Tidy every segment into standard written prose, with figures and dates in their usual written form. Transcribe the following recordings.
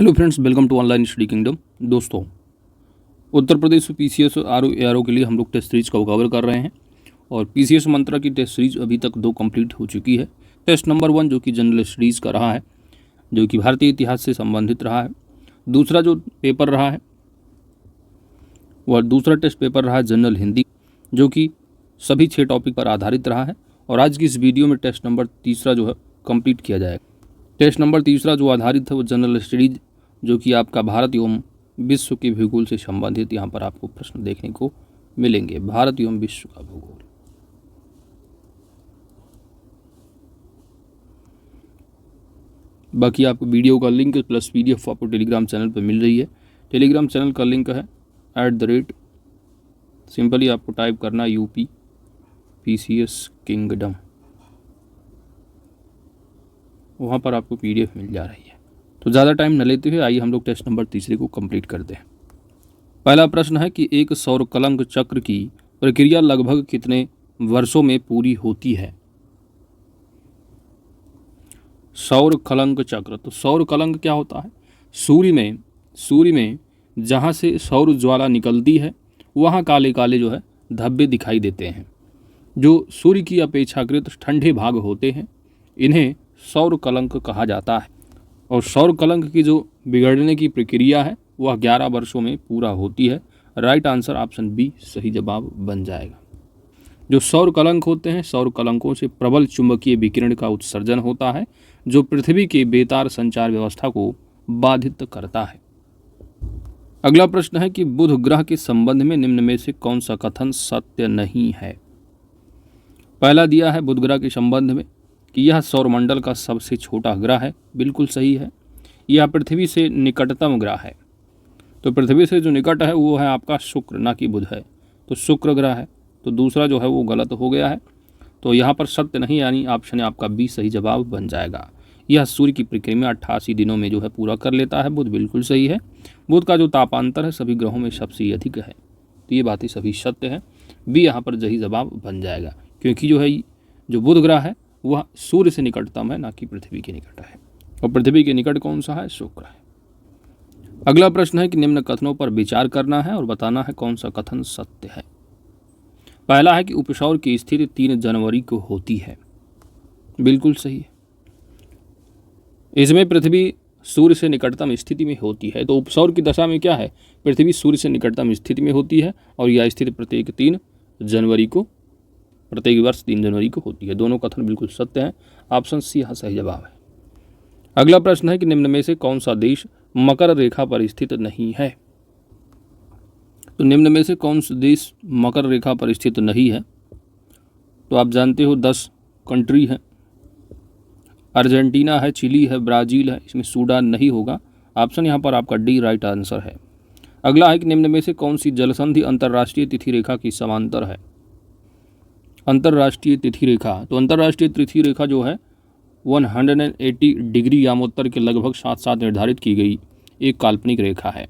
Hello friends, welcome to online study kingdom. दोस्तों, Uttar Pradesh PCS RO ARO के लिए हम लोग टेस्ट सीरीज को कवर कर रहे हैं और पीसीएस मंत्रा की टेस्ट सीरीज अभी तक 2 कंप्लीट हो चुकी है। टेस्ट नंबर 1 जो कि जनरल स्टडीज़ का रहा है, जो कि भारतीय इतिहास से संबंधित रहा है। दूसरा जो पेपर रहा है वह दूसरा टेस्ट पेपर रहा है जनरल हिंदी, जो कि सभी 6 टॉपिक पर आधारित रहा है। और आज की इस वीडियो में टेस्ट नंबर तीसरा जो है कंप्लीट किया जाएगा। टेस्ट नंबर तीसरा जो आधारित है वो जनरल स्टडीज, जो कि आपका भारत एवं विश्व के भूगोल से संबंधित यहाँ पर आपको प्रश्न देखने को मिलेंगे। भारत एवं विश्व का भूगोल। बाकी आपको वीडियो का लिंक प्लस पीडीएफ आपको टेलीग्राम चैनल पर मिल रही है। टेलीग्राम चैनल का लिंक है @ सिंपली आपको टाइप करना यूपी पीसीएस किंगडम, वहाँ पर आपको पीडीएफ मिल जा रही है। तो ज़्यादा टाइम न लेते हुए आइए हम लोग टेस्ट नंबर तीसरे को कंप्लीट करते हैं। पहला प्रश्न है कि एक सौर कलंक चक्र की प्रक्रिया लगभग कितने वर्षों में पूरी होती है। सौर कलंक चक्र, तो सौर कलंक क्या होता है? सूर्य में जहाँ से सौर ज्वाला निकलती है वहाँ काले काले जो है धब्बे दिखाई देते हैं, जो सूर्य की अपेक्षाकृत ठंडे भाग होते हैं। इन्हें सौर कलंक कहा जाता है। और सौर कलंक की जो बिगड़ने की प्रक्रिया है वह 11 वर्षों में पूरा होती है। राइट आंसर ऑप्शन बी सही जवाब बन जाएगा। जो सौर कलंक होते हैं, सौर कलंकों से प्रबल चुंबकीय विकिरण का उत्सर्जन होता है, जो पृथ्वी के बेतार संचार व्यवस्था को बाधित करता है। अगला प्रश्न है कि बुध ग्रह के संबंध में निम्न में से कौन सा कथन सत्य नहीं है। पहला दिया है बुध ग्रह के संबंध में कि यह सौरमंडल का सबसे छोटा ग्रह है, बिल्कुल सही है। यह पृथ्वी से निकटतम ग्रह है। तो पृथ्वी से जो निकट है वो है आपका शुक्र, ना कि बुध है, तो शुक्र ग्रह है। तो दूसरा जो है वो गलत हो गया है, तो यहाँ पर सत्य नहीं, यानी ऑप्शन आपका बी सही जवाब बन जाएगा। यह सूर्य की परिक्रमा 88 दिनों में जो है पूरा कर लेता है। बुध बिल्कुल सही है। बुध का जो तापांतर है सभी ग्रहों में सबसे अधिक है, तो ये बातें सभी सत्य है। बी यहाँ पर सही जवाब बन जाएगा, क्योंकि जो है जो बुध ग्रह है वह सूर्य से निकटतम है, ना कि पृथ्वी के निकट है। और पृथ्वी के निकट कौन सा है? शुक्र है। अगला प्रश्न है कि निम्न कथनों पर विचार करना है और बताना है कौन सा कथन सत्य है। पहला है कि उपसौर की स्थिति 3 जनवरी को होती है, बिल्कुल सही है। इसमें पृथ्वी सूर्य से निकटतम स्थिति में होती है, तो उपसौर की दशा में क्या है? पृथ्वी सूर्य से निकटतम स्थिति में होती है और यह स्थिति प्रत्येक वर्ष 3 जनवरी को होती है। दोनों कथन बिल्कुल सत्य हैं। ऑप्शन सी यहाँ सही जवाब है। अगला प्रश्न है कि निम्न में से कौन सा देश मकर रेखा पर स्थित नहीं है। तो निम्न में से कौन सा देश मकर रेखा पर स्थित नहीं है? तो आप जानते हो 10 कंट्री हैं। अर्जेंटीना है, चिली है, ब्राज़ील है, इसमें सूडान नहीं होगा। ऑप्शन यहाँ पर आपका डी राइट आंसर है। अगला है कि निम्न में से कौन सी जलसंधि अंतर्राष्ट्रीय तिथि रेखा की समांतर है। अंतर्राष्ट्रीय तिथि रेखा, तो अंतर्राष्ट्रीय तिथि रेखा जो है 180 डिग्री यामोत्तर के लगभग साथ साथ निर्धारित की गई एक काल्पनिक रेखा है,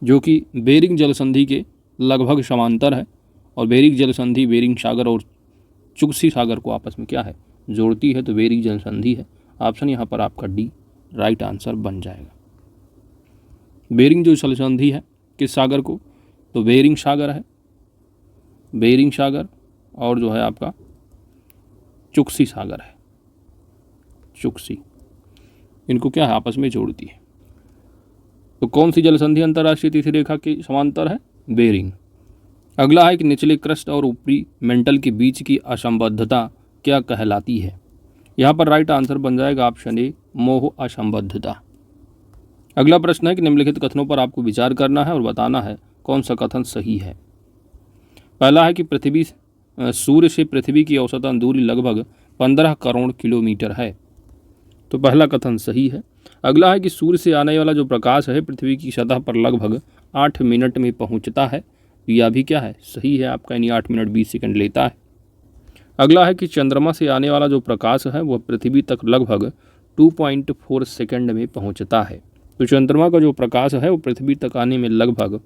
जो कि बेरिंग जलसंधि के लगभग समांतर है। और बेरिंग जलसंधि बेरिंग सागर और चुगसी सागर को आपस में क्या है? जोड़ती है, तो बेरिंग जलसंधि है। ऑप्शन यहाँ पर आपका डी राइट आंसर बन जाएगा। बेरिंग जो जलसंधि है किस सागर को? तो बेरिंग सागर है, बेरिंग सागर, और जो है आपका चुगसी सागर है, चुगसी, इनको क्या है? आपस में जोड़ती है। तो कौन सी जलसंधि अंतर्राष्ट्रीय तिथि रेखा की समांतर है? बेरिंग। अगला है कि निचले क्रस्ट और ऊपरी मेंटल के बीच की असंबद्धता क्या कहलाती है। यहाँ पर राइट आंसर बन जाएगा ऑप्शन ए मोह असंबद्धता। अगला प्रश्न है कि निम्नलिखित कथनों पर आपको विचार करना है और बताना है कौन सा कथन सही है। पहला है कि सूर्य से पृथ्वी की औसतन दूरी लगभग 15 करोड़ किलोमीटर है, तो पहला कथन सही है। अगला है कि सूर्य से आने वाला जो प्रकाश है पृथ्वी की सतह पर लगभग 8 मिनट में पहुंचता है, यह भी क्या है? सही है आपका, यानी 8 मिनट 20 सेकंड लेता है। अगला है कि चंद्रमा से आने वाला जो प्रकाश है वह पृथ्वी तक लगभग 2.4 सेकंड में पहुंचता है। तो चंद्रमा का जो प्रकाश है वो पृथ्वी तक आने में लगभग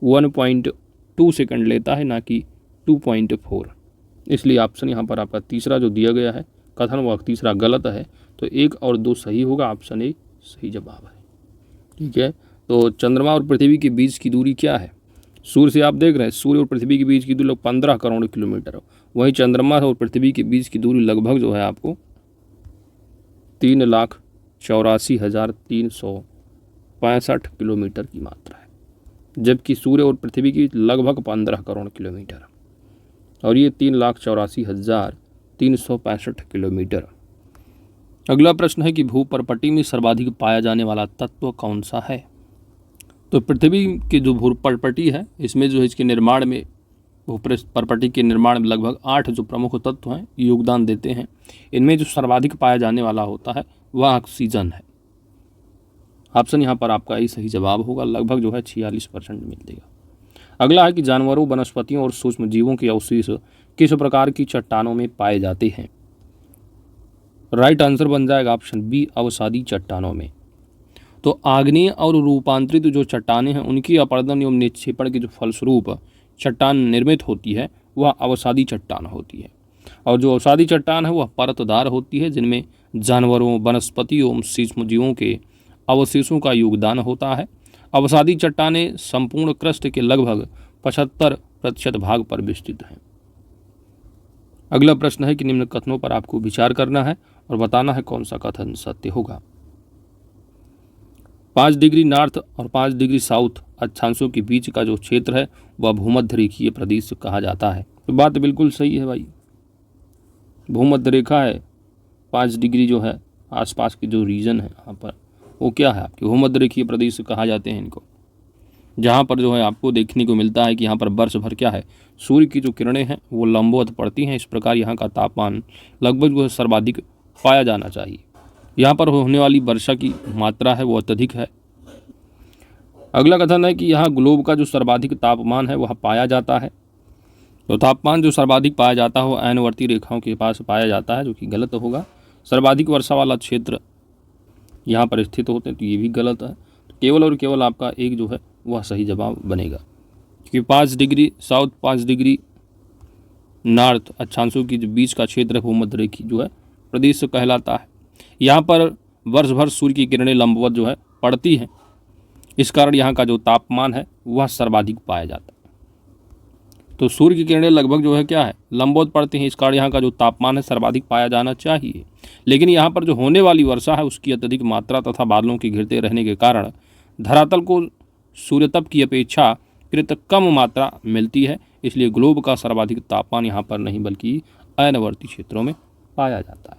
1.2 सेकंड लेता है, ना कि 2.4। इसलिए ऑप्शन यहाँ पर आपका तीसरा जो दिया गया है कथन वह तीसरा गलत है, तो 1 और 2 सही होगा। ऑप्शन ए सही जवाब है। ठीक है, तो चंद्रमा और पृथ्वी के बीच की दूरी क्या है? सूर्य से आप देख रहे हैं, सूर्य और पृथ्वी के बीच की दूरी लगभग 15 करोड़ किलोमीटर, वहीं चंद्रमा और पृथ्वी के बीच की दूरी लगभग जो है आपको 3,84,365 किलोमीटर की मात्रा है, जबकि सूर्य और पृथ्वी की लगभग 15 करोड़ किलोमीटर और ये 3,84,365 किलोमीटर। अगला प्रश्न है कि भूपर्पटी में सर्वाधिक पाया जाने वाला तत्व कौन सा है? तो पृथ्वी की जो भूपर्पटी है इसमें जो है इसके निर्माण में, भूपर्पटी के निर्माण में लगभग 8 जो प्रमुख तत्व हैं योगदान देते हैं। इनमें जो सर्वाधिक पाया जाने वाला होता है वह ऑक्सीजन है। ऑप्शन यहाँ पर आपका ही सही जवाब होगा, लगभग जो है 46% मिलेगा। अगला है कि जानवरों, वनस्पतियों और सूक्ष्म जीवों के अवशेष किस प्रकार की चट्टानों में पाए जाते हैं? राइट आंसर बन जाएगा ऑप्शन बी, अवसादी चट्टानों में। तो आग्नेय और रूपांतरित जो चट्टानें हैं उनकी अपरदन एवं निक्षेपण के जो फलस्वरूप चट्टान निर्मित होती है वह अवसादी चट्टान होती है। और जो अवसादी चट्टान है वह परतदार होती है, जिनमें जानवरों, वनस्पतियों एवं सूक्ष्मजीवों के अवशेषों का योगदान होता है। अवसादी चट्टानें संपूर्ण क्रस्ट के लगभग 75% भाग पर विस्तृत हैं। अगला प्रश्न है कि निम्न कथनों पर आपको विचार करना है और बताना है कौन सा कथन सत्य होगा। 5 डिग्री नॉर्थ और 5 डिग्री साउथ अक्षांशों के बीच का जो क्षेत्र है वह भूमध्य रेखीय प्रदेश कहा जाता है। तो बात बिल्कुल सही है भाई, भूमध्य रेखा है, 5 डिग्री जो है आसपास के जो रीजन है यहाँ पर वो क्या है आपके भूमध्य रेखीय प्रदेश कहा जाते हैं इनको, जहाँ पर जो है आपको देखने को मिलता है कि यहाँ पर वर्ष भर क्या है सूर्य की जो किरणें हैं वो लंबवत पड़ती हैं। इस प्रकार यहाँ का तापमान लगभग जो है सर्वाधिक पाया जाना चाहिए। यहाँ पर होने वाली वर्षा की मात्रा है वो अत्यधिक है। अगला कथन है कि यहाँ ग्लोब का जो सर्वाधिक तापमान है वह पाया जाता है। तो तापमान जो सर्वाधिक पाया जाता है वो ऐनवर्ती रेखाओं के पास पाया जाता है, जो कि गलत होगा। सर्वाधिक वर्षा वाला क्षेत्र यहाँ पर स्थित होते हैं, तो ये भी गलत है। तो केवल और केवल आपका एक जो है वह सही जवाब बनेगा, क्योंकि 5 डिग्री साउथ 5 डिग्री नॉर्थ अक्षांशों की जो बीच का क्षेत्र है भूमध्य रेखी जो है प्रदेश कहलाता है। यहाँ पर वर्ष भर सूर्य की किरणें लंबवत जो है पड़ती हैं, इस कारण यहाँ का जो तापमान है वह सर्वाधिक पाया जाता है। तो सूर्य की किरणें लगभग जो है क्या है लंबवत पड़ती हैं, इस कारण यहाँ का जो तापमान है सर्वाधिक पाया जाना चाहिए। लेकिन यहाँ पर जो होने वाली वर्षा है उसकी अत्यधिक मात्रा तथा बादलों के घिरते रहने के कारण धरातल को सूर्यतप की अपेक्षाकृत कम मात्रा मिलती है, इसलिए ग्लोब का सर्वाधिक तापमान यहाँ पर नहीं बल्कि अयनवर्ती क्षेत्रों में पाया जाता है।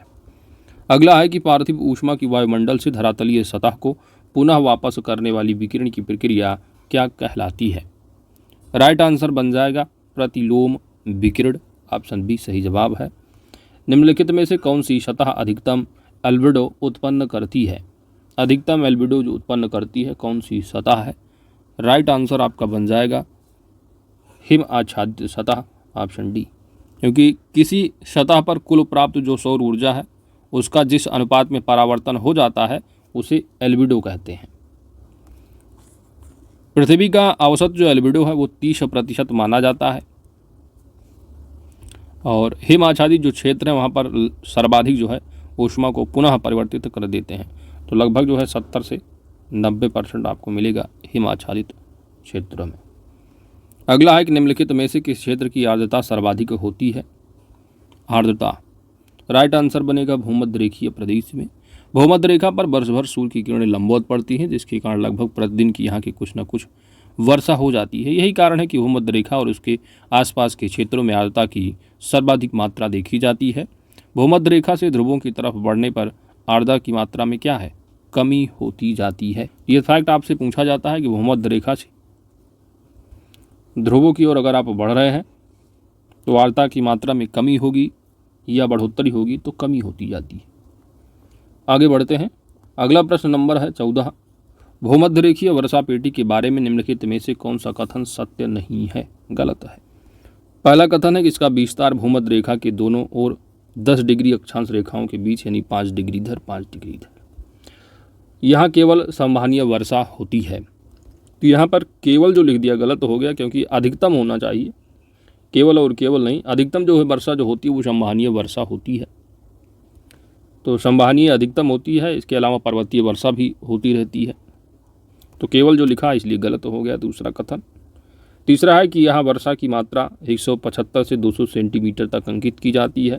अगला है कि पार्थिव ऊष्मा की वायुमंडल से धरातलीय सतह को पुनः वापस करने वाली विकिरण की प्रक्रिया क्या कहलाती है? राइट आंसर बन जाएगा प्रतिलोम विकिरण, ऑप्शन बी सही जवाब है। निम्नलिखित में से कौन सी सतह अधिकतम एल्बिडो उत्पन्न करती है? अधिकतम एल्बिडो जो उत्पन्न करती है कौन सी सतह है? राइट आंसर आपका बन जाएगा हिम आच्छादित सतह, ऑप्शन डी, क्योंकि किसी सतह पर कुल प्राप्त जो सौर ऊर्जा है उसका जिस अनुपात में परावर्तन हो जाता है उसे एल्बिडो कहते हैं। पृथ्वी का औसत जो एल्बिडो है वो 30% माना जाता है, और हिम आच्छादित जो क्षेत्र है वहाँ पर सर्वाधिक जो है ऊष्मा को पुनः परिवर्तित कर देते हैं। तो लगभग जो है 70 से 90% आपको मिलेगा हिम आच्छादित क्षेत्रों में। अगला है कि निम्नलिखित में से किस क्षेत्र की आर्द्रता सर्वाधिक होती है? आर्द्रता राइट आंसर बनेगा भूमध्य रेखीय प्रदेश में। भूमध्य रेखा पर वर्ष भर सूर्य की किरणें लंबवत पड़ती हैं, जिसके कारण लगभग प्रतिदिन की यहाँ की कुछ न कुछ वर्षा हो जाती है। यही कारण है कि भूमध्य रेखा और उसके आसपास के क्षेत्रों में आर्द्रता की सर्वाधिक मात्रा देखी जाती है। भूमध्य रेखा से ध्रुवों की तरफ बढ़ने पर आर्द्रता की मात्रा में क्या है कमी होती जाती है। ये फैक्ट आपसे पूछा जाता है कि भूमध्य रेखा से ध्रुवों की ओर अगर आप बढ़ रहे हैं तो आर्द्रता की मात्रा में कमी होगी या बढ़ोतरी होगी, तो कमी होती जाती है। आगे बढ़ते हैं। अगला प्रश्न नंबर है 14। भूमध्य रेखीय वर्षा पेटी के बारे में निम्नलिखित में से कौन सा कथन सत्य नहीं है? गलत है। पहला कथन है कि इसका विस्तार भूमध्य रेखा के दोनों ओर 10 डिग्री अक्षांश रेखाओं के बीच यानी 5 डिग्री इधर 5 डिग्री इधर, यहाँ केवल संभावनीय वर्षा होती है। तो यहाँ पर केवल जो लिख दिया गलत हो गया, क्योंकि अधिकतम होना चाहिए, केवल और केवल नहीं, अधिकतम जो है वर्षा जो होती है वो संभावनीय वर्षा होती है। तो संवहनीय अधिकतम होती है, इसके अलावा पर्वतीय वर्षा भी होती रहती है। तो केवल जो लिखा है इसलिए गलत हो गया दूसरा कथन। तीसरा है कि यहाँ वर्षा की मात्रा 175 से 200 सेंटीमीटर तक अंकित की जाती है।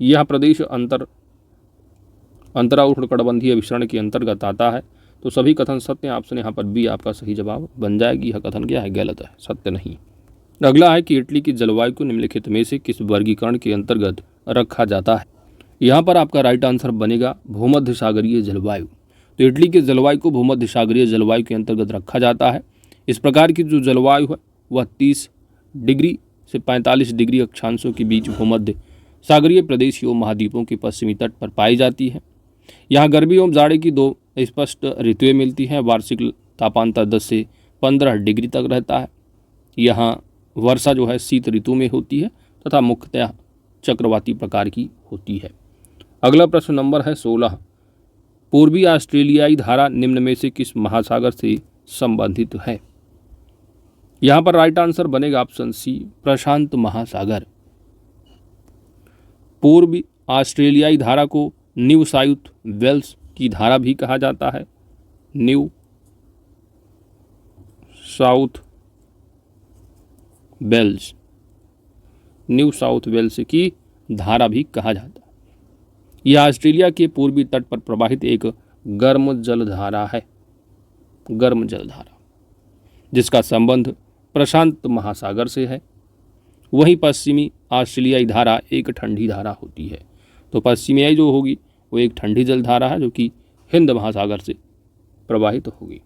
यह प्रदेश अंतरा उष्णकटिबंधीय विसरण के अंतर्गत आता है। तो सभी कथन सत्य हैं। ऑप्शन यहाँ पर बी आपका सही जवाब बन जाएगी। यह कथन क्या है? गलत है, सत्य नहीं। अगला है कि इटली की जलवायु को निम्नलिखित में से किस वर्गीकरण के अंतर्गत रखा जाता है? यहाँ पर आपका राइट आंसर बनेगा भूमध्य सागरीय जलवायु। तो इटली के जलवायु को भूमध्य सागरीय जलवायु के अंतर्गत रखा जाता है। इस प्रकार की जो जलवायु है वह 30 डिग्री से 45 डिग्री अक्षांशों के बीच भूमध्य सागरीय प्रदेश एवं महाद्वीपों के पश्चिमी तट पर पाई जाती है। यहाँ गर्मी एवं जाड़े की दो स्पष्ट ऋतुएं मिलती हैं। वार्षिक तापांतर 10 से 15 डिग्री तक रहता है। यहाँ वर्षा जो है शीत ऋतु में होती है तथा मुख्यतः चक्रवाती प्रकार की होती है। अगला प्रश्न नंबर है 16। पूर्वी ऑस्ट्रेलियाई धारा निम्न में से किस महासागर से संबंधित है? यहाँ पर राइट आंसर बनेगा ऑप्शन सी, प्रशांत महासागर। पूर्वी ऑस्ट्रेलियाई धारा को न्यू साउथ वेल्स की धारा भी कहा जाता है। New South Wales, New South Wales की धारा भी कहा जाता है। यह ऑस्ट्रेलिया के पूर्वी तट पर प्रवाहित एक गर्म जलधारा है, गर्म जलधारा, जिसका संबंध प्रशांत महासागर से है। वहीं पश्चिमी ऑस्ट्रेलियाई धारा एक ठंडी धारा होती है। तो पश्चिमी जो होगी वो एक ठंडी जलधारा है जो कि हिंद महासागर से प्रवाहित होगी।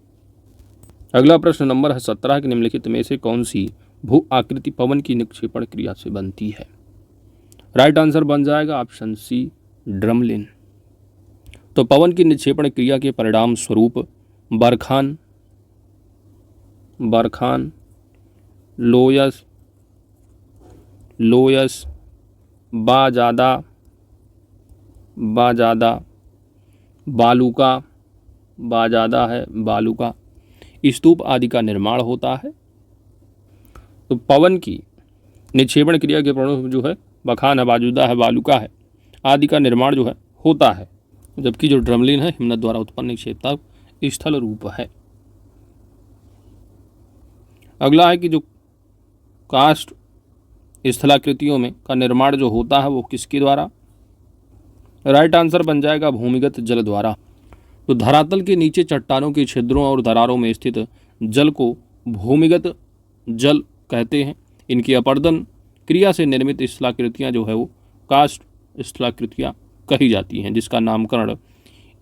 अगला प्रश्न नंबर है 17 के निम्नलिखित में से कौन सी भू आकृति पवन की निक्षेपण क्रिया से बनती है? राइट आंसर बन जाएगा ऑप्शन सी, ड्रमलिन। तो पवन की निक्षेपण क्रिया के परिणाम स्वरूप बरखान, लोयस, बाजादा, बालूका स्तूप आदि का निर्माण होता है। तो पवन की निक्षेपण क्रिया के परिणाम जो है बखान है, बाजुदा है, बालूका है आदि का निर्माण जो है होता है। जबकि जो ड्रमलिन है हिमनद द्वारा उत्पन्न निक्षेपता स्थल रूप है। अगला है कि जो कास्ट स्थलाकृतियों में का निर्माण जो होता है वो किसके द्वारा? राइट आंसर बन जाएगा भूमिगत जल द्वारा। तो धरातल के नीचे चट्टानों के छिद्रों और दरारों में स्थित जल को भूमिगत जल कहते हैं। इनकी अपर्दन क्रिया से निर्मित स्थलाकृतियाँ जो है वो कास्ट स्थलाकृतियाँ कही जाती हैं, जिसका नामकरण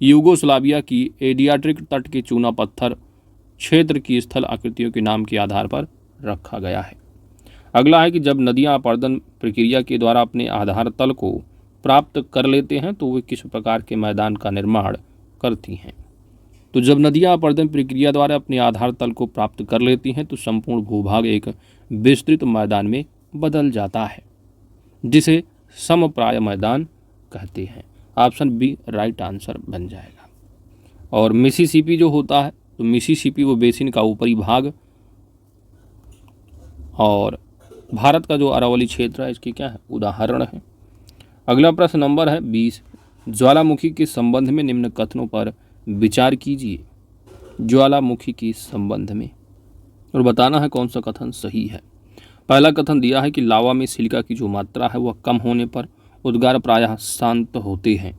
यूगोस्लाविया की एडियाट्रिक तट के चूना पत्थर क्षेत्र की स्थल आकृतियों के नाम के आधार पर रखा गया है। अगला है कि जब नदियाँ अपर्दन प्रक्रिया के द्वारा अपने आधार तल को प्राप्त कर लेते हैं तो वे किस प्रकार के मैदान का निर्माण करती हैं? तो जब नदियाँ अपर्दन प्रक्रिया द्वारा अपने आधार तल को प्राप्त कर लेती हैं तो संपूर्ण भूभाग एक विस्तृत मैदान में बदल जाता है, जिसे समप्राय मैदान कहते हैं। ऑप्शन बी राइट आंसर बन जाएगा। और मिसिसिपी जो होता है तो मिसिसिपी वो बेसिन का ऊपरी भाग और भारत का जो अरावली क्षेत्र है इसके क्या है? उदाहरण है। अगला प्रश्न नंबर है 20। ज्वालामुखी के संबंध में निम्न कथनों पर विचार कीजिए। ज्वालामुखी के संबंध में और बताना है कौन सा कथन सही है। पहला कथन दिया है कि लावा में सिलिका की जो मात्रा है वह कम होने पर उद्गार प्रायः शांत होते हैं।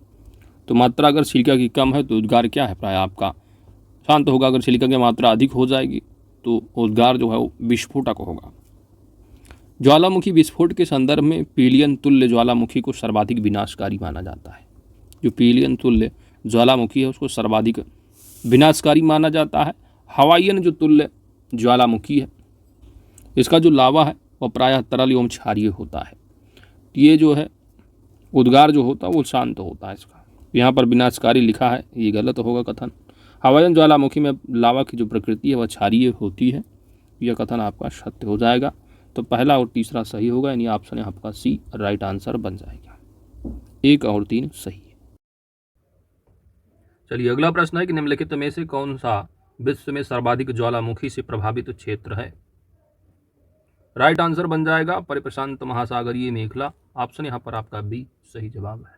तो मात्रा अगर सिलिका की कम है तो उद्गार क्या है? प्रायः आपका शांत होगा। अगर सिलिका की मात्रा अधिक हो जाएगी तो उद्गार जो है वो विस्फोटक होगा। ज्वालामुखी विस्फोट के संदर्भ में पीलियन तुल्य ज्वालामुखी को सर्वाधिक विनाशकारी माना जाता है। जो पीलियन तुल्य ज्वालामुखी है उसको सर्वाधिक विनाशकारी माना जाता है। हवाईयन जो तुल्य ज्वालामुखी है इसका जो लावा है वह प्रायः तरल एवं क्षारीय होता है। ये जो है उद्गार जो होता है वो शांत होता है। इसका यहाँ पर विनाशकारी लिखा है, ये गलत होगा कथन। हवाईयन ज्वालामुखी में लावा की जो प्रकृति है वह क्षारीय होती है। यह कथन आपका सत्य हो जाएगा। तो पहला और तीसरा सही होगा, यानी ऑप्शन आपका सी राइट आंसर बन जाएगा। 1 और 3 सही है। चलिए अगला प्रश्न है कि निम्नलिखित में से कौन सा विश्व में सर्वाधिक ज्वालामुखी से प्रभावित क्षेत्र है? राइट आंसर बन जाएगा परिप्रशांत महासागरीय मेखला। ऑप्शन यहाँ पर आपका बी सही जवाब है।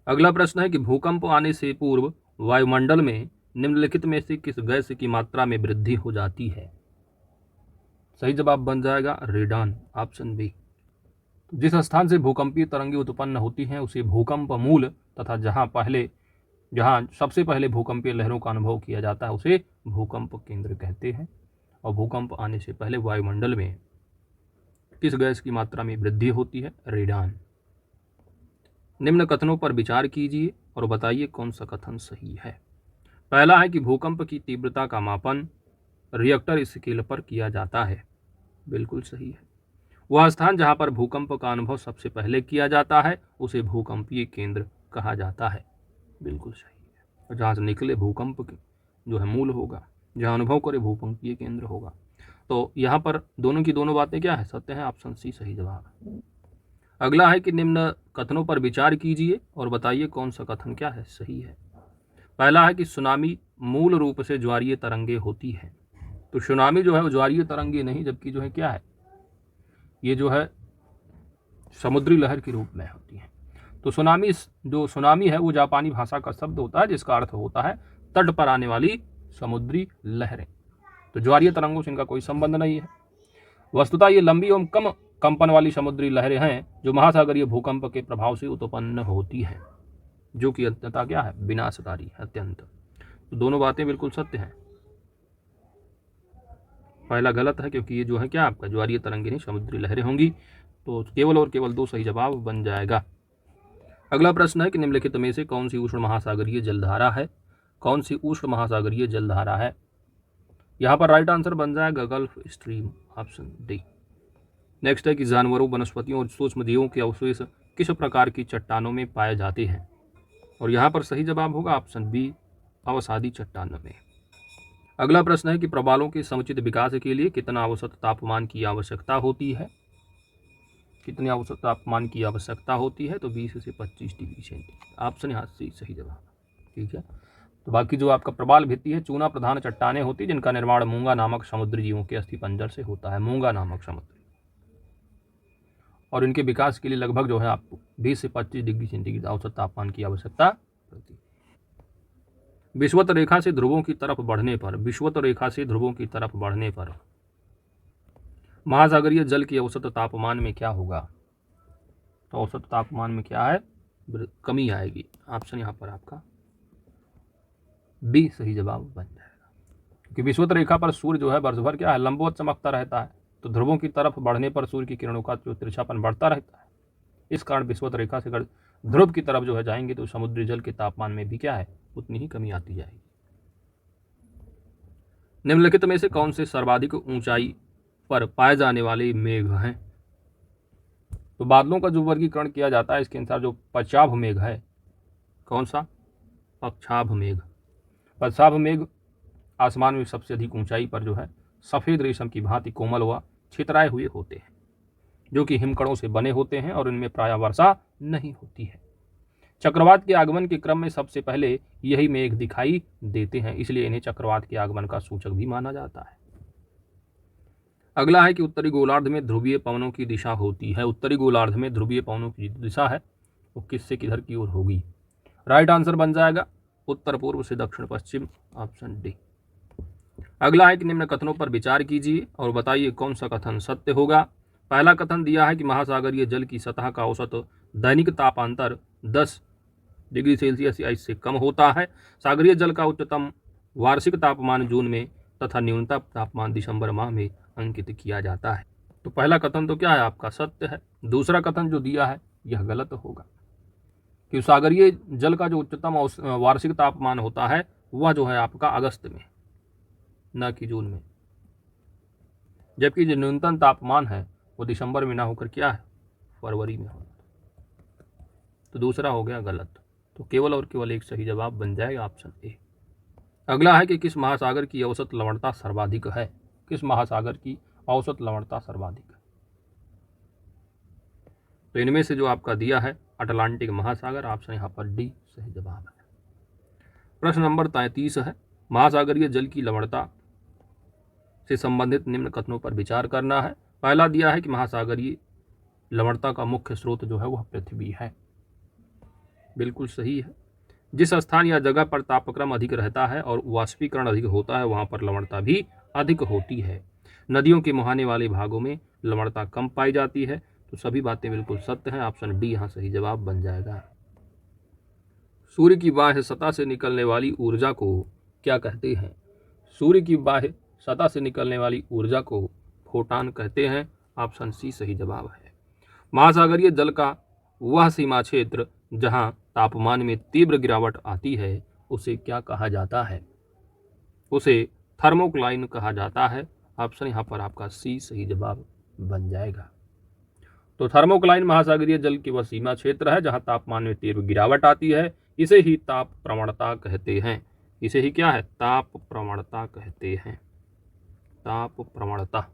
अगला प्रश्न है कि भूकंप आने से पूर्व वायुमंडल में निम्नलिखित में से किस गैस की मात्रा में वृद्धि हो जाती है? सही जवाब बन जाएगा रेडान, ऑप्शन बी। जिस स्थान से भूकंपीय तरंगें उत्पन्न होती हैं उसे भूकंप मूल तथा जहां सबसे पहले भूकंपीय लहरों का अनुभव किया जाता है उसे भूकंप केंद्र कहते हैं। और भूकंप आने से पहले वायुमंडल में किस गैस की मात्रा में वृद्धि होती है? रेडान। निम्न कथनों पर विचार कीजिए और बताइए कौन सा कथन सही है। पहला है कि भूकंप की तीव्रता का मापन रिएक्टर स्केल पर किया जाता है, बिल्कुल सही है। वह स्थान जहां पर भूकंप का अनुभव सबसे पहले किया जाता है उसे भूकंपीय केंद्र कहा जाता है, बिल्कुल सही है। और जहां से निकले भूकंप जो है मूल होगा, जहां अनुभव करे भूकंपीय केंद्र होगा। तो यहाँ पर दोनों की दोनों बातें क्या है? सत्य है, ऑप्शन सी सही जवाब है। अगला है कि निम्न कथनों पर विचार कीजिए और बताइए कौन सा कथन क्या है सही है। पहला है कि सुनामी मूल रूप से ज्वारीय तरंगे होती है। तो सुनामी जो है वो ज्वारीय तरंगे नहीं, जबकि जो है क्या है, ये जो है समुद्री लहर के रूप में होती है। तो सुनामी है वो जापानी भाषा का शब्द होता है जिसका अर्थ होता है तट पर आने वाली समुद्री लहरें। तो ज्वारीय तरंगों से इनका कोई संबंध नहीं है। वस्तुतः ये लंबी एवं कम कंपन वाली समुद्री लहरें हैं जो महासागरीय भूकंप के प्रभाव से उत्पन्न होती हैं, जो कि अंततः क्या है? विनाशकारी है अत्यंत। तो दोनों बातें बिल्कुल सत्य हैं। पहला गलत है क्योंकि ये जो है क्या आपका ज्वारीय तरंगे नहीं समुद्री लहरें होंगी। तो केवल और केवल दो सही जवाब बन जाएगा। अगला प्रश्न है कि निम्नलिखित में से कौन सी उष्ण महासागरीय जलधारा है? कौन सी उष्ण महासागरीय जलधारा है? यहाँ पर राइट आंसर बन जाएगा gulf stream, option D. Next है कि जानवरों, वनस्पतियों और सूक्ष्म जीवों के अवशेष किस प्रकार की चट्टानों में पाए जाते हैं? और यहाँ पर सही जवाब होगा ऑप्शन बी, अवसादी चट्टानों में। अगला प्रश्न है कि प्रवालों के समुचित विकास के लिए कितना औसत तापमान की आवश्यकता होती है? कितने औसत तापमान की आवश्यकता होती है? तो 20 से 25 डिग्री सेंटीग्रेड, ऑप्शन यहाँ से सही जवाब। ठीक है। तो बाकी जो आपका प्रवाल भित्ति है चूना प्रधान चट्टानें होती है जिनका निर्माण मूंगा नामक समुद्री जीवों के अस्थिपंजर से होता है, मूंगा नामक समुद्री। और इनके विकास के लिए लगभग जो है आपको 20 से 25 डिग्री सेंटीग्रेड औसत तापमान की आवश्यकता पड़ती है। विषुवत रेखा से ध्रुवों की तरफ बढ़ने पर महासागरीय जल की औसत तापमान में क्या होगा? तो औसत तापमान में क्या है? कमी आएगी। ऑप्शन यहाँ पर आपका बी सही जवाब बन जाएगा, क्योंकि विषुवत रेखा पर सूर्य जो है वर्ष भर क्या है? लंबवत चमकता रहता है। तो ध्रुवों की तरफ बढ़ने पर सूर्य की किरणों का जो तिरछापन बढ़ता रहता है। इस कारण विषुवत रेखा से अगर ध्रुव की तरफ जो है जाएंगे तो समुद्री जल के तापमान में भी क्या है? उतनी ही कमी आती जाएगी। निम्नलिखित में से कौन से सर्वाधिक ऊंचाई पर पाए जाने वाले मेघ हैं? तो बादलों का जो वर्गीकरण किया जाता है इसके अनुसार जो पश्चाभ मेघ है, कौन सा? पश्चाभ मेघ। पश्चाभ मेघ आसमान में सबसे अधिक ऊंचाई पर जो है सफेद रेशम की भांति कोमल व छितराए हुए होते हैं, जो कि हिमकणों से बने होते हैं और इनमें प्रायः वर्षा नहीं होती है। चक्रवात के आगमन के क्रम में सबसे पहले यही मेघ दिखाई देते हैं, इसलिए इन्हें चक्रवात के आगमन का सूचक भी माना जाता है। अगला है कि उत्तरी गोलार्ध में ध्रुवीय पवनों की दिशा होती है। उत्तरी गोलार्ध में ध्रुवीय पवनों की दिशा है वो किससे किधर की ओर होगी? राइट आंसर बन जाएगा उत्तर पूर्व से दक्षिण पश्चिम, ऑप्शन डी। अगला है कि निम्न कथनों पर विचार कीजिए और बताइए कौन सा कथन सत्य होगा। पहला कथन दिया है कि महासागरीय जल की सतह का औसत दैनिक तापांतर 10 डिग्री सेल्सियस या इससे कम होता है। सागरीय जल का उच्चतम वार्षिक तापमान जून में तथा न्यूनतम तापमान दिसंबर माह में अंकित किया जाता है। तो पहला कथन तो क्या है आपका? सत्य है। दूसरा कथन जो दिया है यह गलत होगा, कि सागरीय जल का जो उच्चतम वार्षिक तापमान होता है वह जो है आपका अगस्त में, न कि जून में, जबकि जो न्यूनतम तापमान है वो दिसंबर में ना होकर क्या है? फरवरी में होगा। तो दूसरा हो गया गलत। तो केवल और केवल एक सही जवाब बन जाएगा ऑप्शन ए। अगला है कि किस महासागर की औसत लवणता सर्वाधिक है? किस महासागर की औसत लवणता सर्वाधिक है? तो इनमें से जो आपका दिया है अटलांटिक महासागर, ऑप्शन यहाँ पर डी सही जवाब है। प्रश्न नंबर 33 है, महासागरीय जल की लवणता से संबंधित निम्न कथनों पर विचार करना है। पहला दिया है कि महासागरीय लवणता का मुख्य स्रोत जो है वह पृथ्वी है। बिल्कुल सही है। जिस स्थान या जगह पर तापक्रम अधिक रहता है और वाष्पीकरण अधिक होता है वहाँ पर लवणता भी अधिक होती है। नदियों के मुहाने वाले भागों में लवणता कम पाई जाती है। तो सभी बातें बिल्कुल सत्य हैं। ऑप्शन डी यहाँ सही जवाब बन जाएगा। सूर्य की बाह्य सतह से निकलने वाली ऊर्जा को क्या कहते हैं? सूर्य की बाह्य सतह से निकलने वाली ऊर्जा को फोटान कहते हैं। ऑप्शन सी सही जवाब है। महासागरीय जल का वह सीमा क्षेत्र जहां तापमान में तीव्र गिरावट आती है उसे क्या कहा जाता है? उसे थर्मोक्लाइन कहा जाता है। ऑप्शन यहाँ पर आपका सी सही जवाब बन जाएगा। तो थर्मोक्लाइन महासागरीय जल की वह सीमा क्षेत्र है जहां तापमान में तीव्र गिरावट आती है। इसे ही ताप प्रवणता कहते हैं। इसे ही क्या है? ताप प्रवणता कहते हैं। ताप प्रवणता,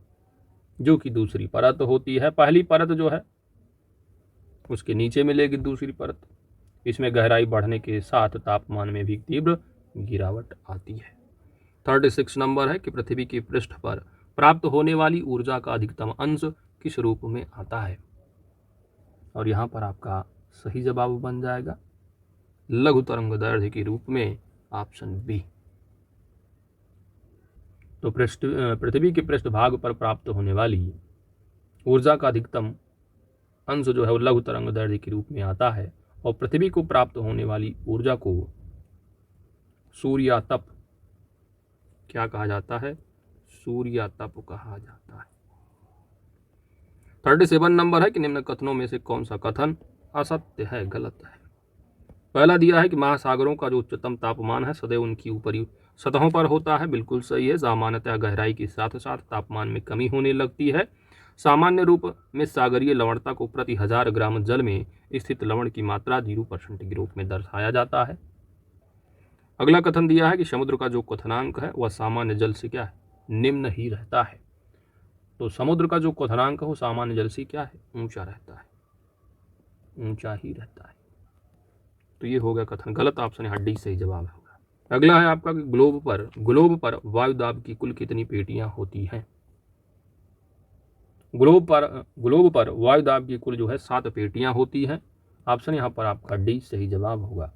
जो कि दूसरी परत होती है। पहली परत जो है उसके नीचे मिलेगी दूसरी परत। इसमें गहराई बढ़ने के साथ तापमान में भी तीव्र गिरावट आती है। 36 नंबर है कि पृथ्वी के पृष्ठ पर प्राप्त होने वाली ऊर्जा का अधिकतम अंश किस रूप में आता है? और यहाँ पर आपका सही जवाब बन जाएगा लघु तरंग दैर्ध्य के रूप में। Option B. तो पृथ्वी के पृष्ठभाग पर प्राप्त होने वाली ऊर्जा का अधिकतम अंश जो है वो लघु तरंग दैर्ध्य के रूप में आता है। और पृथ्वी को प्राप्त होने वाली ऊर्जा को सूर्यातप क्या कहा जाता है? सूर्यातप कहा जाता है। 37 नंबर है कि निम्न कथनों में से कौन सा कथन असत्य है, गलत है? पहला दिया है कि महासागरों का जो उच्चतम तापमान है सदैव उनकी ऊपरी सतहों पर होता है। बिल्कुल सही है। सामान्यतः गहराई के साथ साथ तापमान में कमी होने लगती है। सामान्य रूप में सागरीय लवणता को प्रति 1000 ग्राम जल में स्थित लवण की मात्रा 0% के रूप में दर्शाया जाता है। अगला कथन दिया है कि समुद्र का जो क्वथनांक है वह सामान्य जल से क्या है? निम्न ही रहता है। तो समुद्र का जो क्वथनांक है वो सामान्य जल से क्या है? ऊंचा रहता है, ऊंचा ही रहता है। तो ये हो गया कथन गलत। ऑप्शन यहाँ डी सही जवाब होगा। अगला है आपका ग्लोब पर वायुदाब की कुल कितनी पेटियां होती हैं? ग्लोब पर वायुदाब की कुल जो है 7 पेटियां होती हैं। ऑप्शन यहाँ पर आपका डी सही जवाब होगा।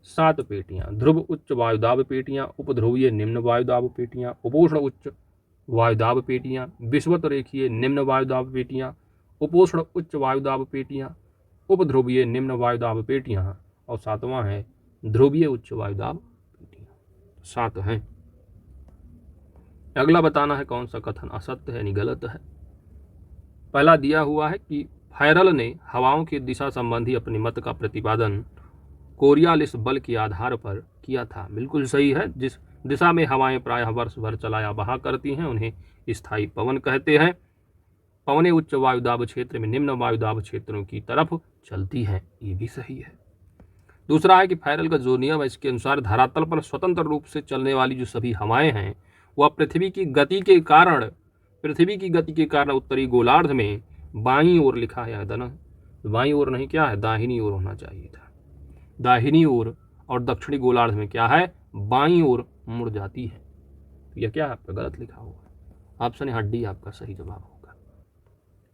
7 पेटियां। ध्रुव उच्च वायुदाब पेटियां, उपध्रुवीय निम्न वायुदाब पेटियां, उपोष्ण उच्च वायुदाब पेटियां, विषुवत रेखीय निम्न वायुदाब पेटियां, उपोष्ण उच्च वायुदाब पेटियां, उपध्रुवीय निम्न वायुदाब पेटियां और 7वां है ध्रुवीय उच्च वायुदाब पेटियां। 7 हैं। अगला बताना है कौन सा कथन असत्य है यानी गलत है। पहला दिया हुआ है कि फायरल ने हवाओं की दिशा संबंधी अपने मत का प्रतिपादन कोरियालिस बल के आधार पर किया था। बिल्कुल सही है। जिस दिशा में हवाएं प्रायः वर्ष भर चलाया बहा करती हैं उन्हें स्थायी पवन कहते हैं। पवनें उच्च वायुदाब क्षेत्र में निम्न वायुदाब क्षेत्रों की तरफ चलती हैं। ये भी सही है। दूसरा है कि फायरल का जो नियम है इसके अनुसार धरातल पर स्वतंत्र रूप से चलने वाली जो सभी हवाएं हैं वह पृथ्वी की गति के कारण उत्तरी गोलार्ध में बाईं ओर लिखा है ना, बाईं ओर नहीं क्या है? दाहिनी ओर होना चाहिए था। दाहिनी ओर और दक्षिणी गोलार्ध में क्या है? बाईं ओर मुड़ जाती है। यह क्या है? आपका गलत लिखा हुआ। ऑप्शन यहाँ डी आपका सही जवाब होगा।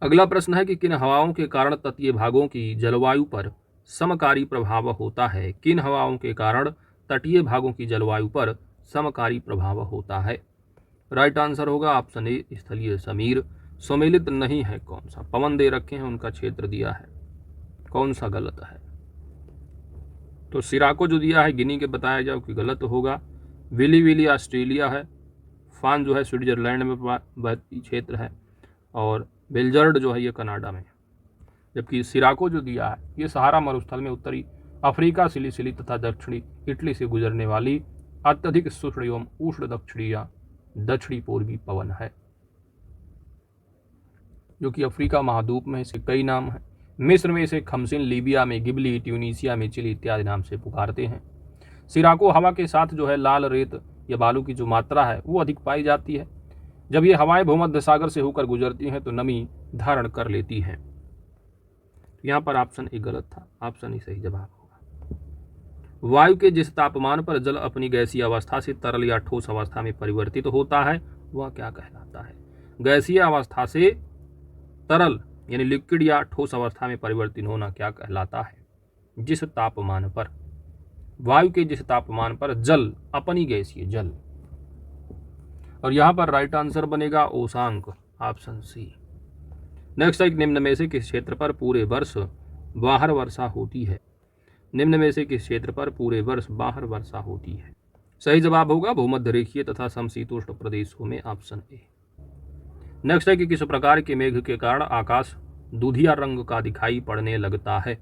अगला प्रश्न है कि किन हवाओं के कारण तटीय भागों की जलवायु पर समकारी प्रभाव होता है? किन हवाओं के कारण तटीय भागों की जलवायु पर समकारी प्रभाव होता है? राइट आंसर होगा ऑप्शन ए स्थलीय समीर। सम्मिलित नहीं है कौन सा? पवन दे रखे हैं, उनका क्षेत्र दिया है, कौन सा गलत है? तो सिराको जो दिया है गिनी के बताया जाए कि गलत होगा। विली ऑस्ट्रेलिया है। फान जो है स्विट्जरलैंड में क्षेत्र है और बेल्जर्ड जो है ये कनाडा में। जबकि सिराको जो दिया है ये सहारा मरुस्थल में उत्तरी अफ्रीका, सिलिसिली तथा दक्षिणी इटली से गुजरने वाली अत्यधिक शुष्क एवं उष्ण दक्षिणी पूर्वी पवन है, जो कि अफ्रीका महाद्वीप में इसके कई नाम हैं। मिस्र में इसे खमसिन, लीबिया में गिबली, ट्यूनीसिया में चिली इत्यादि नाम से पुकारते हैं। सिराको हवा के साथ जो है लाल रेत या बालू की जो मात्रा है वो अधिक पाई जाती है। जब ये हवाएं भूमध्य सागर से होकर गुजरती हैं तो नमी धारण कर लेती हैं। यहाँ पर ऑप्शन ए गलत था, ऑप्शन ए सही जवाब होगा। वायु के जिस तापमान पर जल अपनी गैसीय अवस्था से तरल या ठोस अवस्था में परिवर्तित होता है वह क्या कहलाता है? गैसीय अवस्था से तरल यानी लिक्विड या ठोस अवस्था में परिवर्तित होना क्या कहलाता है? जिस तापमान पर, वायु के जिस तापमान पर जल, अपनी गैसीय जल। और यहां पर राइट आंसर बनेगा उषांक, ऑप्शन सी। नेक्स्ट है, निम्न में से किस क्षेत्र पर पूरे वर्ष बाहर वर्षा होती है? निम्न में से किस क्षेत्र पर पूरे वर्ष बाहर वर्षा होती है? सही जवाब होगा भूमध्य रेखीय तथा समशीतोष्ण प्रदेशों में, ऑप्शन ए। नेक्स्ट है कि किस प्रकार के मेघ के कारण आकाश दूधिया रंग का दिखाई पड़ने लगता है?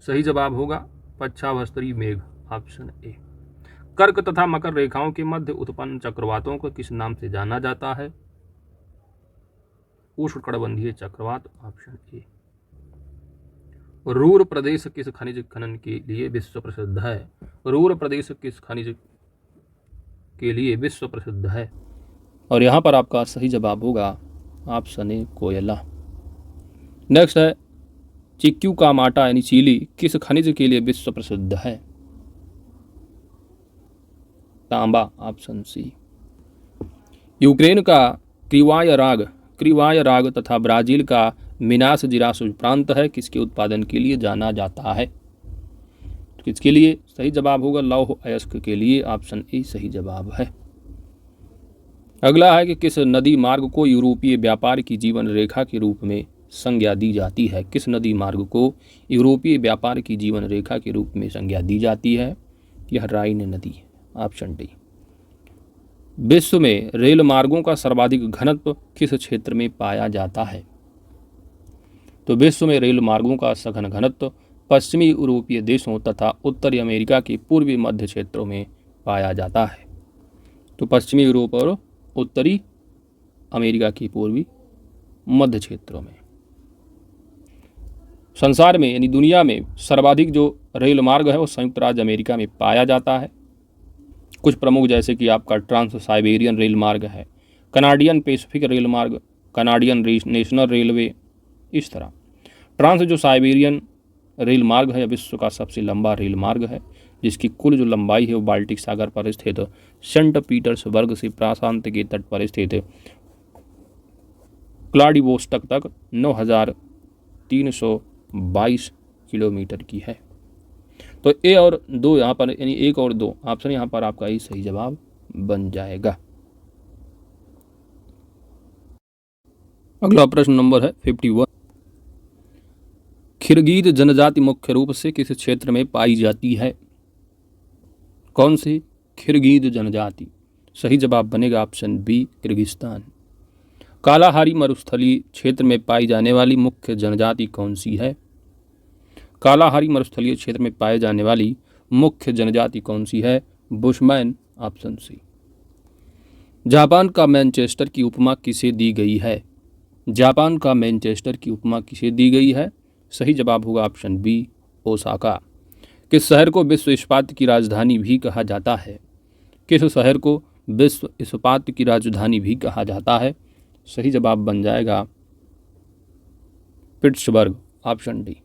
सही जवाब होगा पच्छावस्त्री मेघ, ऑप्शन ए। कर्क तथा मकर रेखाओं के मध्य उत्पन्न चक्रवातों को किस नाम से जाना जाता है? उष्णकटिबंधीय चक्रवात, ऑप्शन ए। रूर प्रदेश किस खनिज खनन के लिए विश्व प्रसिद्ध है? रूर प्रदेश किस खनिज के लिए विश्व प्रसिद्ध है? और यहां पर आपका सही जवाब होगा ऑप्शन ए, कोयला। नेक्स्ट है, चिक्कू का माटा यानी चीली किस खनिज के लिए विश्व प्रसिद्ध है? तांबा, ऑप्शन सी। यूक्रेन का क्रिवाय राग तथा ब्राजील का मिनास जिरास प्रांत है, किसके उत्पादन के लिए जाना जाता है? किसके लिए? सही जवाब होगा लौह अयस्क के लिए, ऑप्शन ए सही जवाब है। अगला है कि किस नदी मार्ग को यूरोपीय व्यापार की जीवन रेखा के रूप में संज्ञा दी जाती है? किस नदी मार्ग को यूरोपीय व्यापार की जीवन रेखा के रूप में संज्ञा दी जाती है? यह राइन नदी है, ऑप्शन डी। विश्व में रेल मार्गों का सर्वाधिक घनत्व किस क्षेत्र में पाया जाता है? तो विश्व में रेल मार्गों का सघन घनत्व पश्चिमी यूरोपीय देशों तथा उत्तरी अमेरिका के पूर्वी मध्य क्षेत्रों में पाया जाता है। तो पश्चिमी यूरोप और उत्तरी अमेरिका के पूर्वी मध्य क्षेत्रों में। संसार में यानी दुनिया में सर्वाधिक जो रेल मार्ग है वो संयुक्त राज्य अमेरिका में पाया जाता है। कुछ प्रमुख जैसे कि आपका ट्रांस साइबेरियन रेल मार्ग है, कनाडियन पैसिफिक रेल मार्ग, कनाडियन नेशनल रेलवे, इस तरह। ट्रांस जो साइबेरियन रेल मार्ग है विश्व का सबसे लंबा रेल मार्ग है, जिसकी कुल जो लंबाई है वो बाल्टिक सागर पर स्थित सेंट पीटर्सबर्ग से प्रशांत के तट पर स्थित क्लाडिवोस्टक तक 9,322 किलोमीटर की है। तो ए और दो यहाँ पर यानी एक और दो ऑप्शन यहाँ पर आपका ही सही जवाब बन जाएगा। अगला प्रश्न नंबर है 51। किर्गिज जनजाति मुख्य रूप से किस क्षेत्र में पाई जाती है? कौन सी? किर्गिज जनजाति। सही जवाब बनेगा ऑप्शन बी, किर्गिस्तान। कालाहारी मरुस्थलीय क्षेत्र में पाई जाने वाली मुख्य जनजाति कौन सी है? कालाहारी मरुस्थलीय क्षेत्र में पाए जाने वाली मुख्य जनजाति कौन सी है? Bushman, option C. जापान का मैनचेस्टर की उपमा किसे दी गई है? जापान का मैनचेस्टर की उपमा किसे दी गई है? सही जवाब होगा ऑप्शन बी, ओसाका। किस शहर को विश्व इस्पात की राजधानी भी कहा जाता है? किस शहर को विश्व इस्पात की राजधानी भी कहा जाता है? सही जवाब बन जाएगा पिट्सबर्ग, ऑप्शन डी।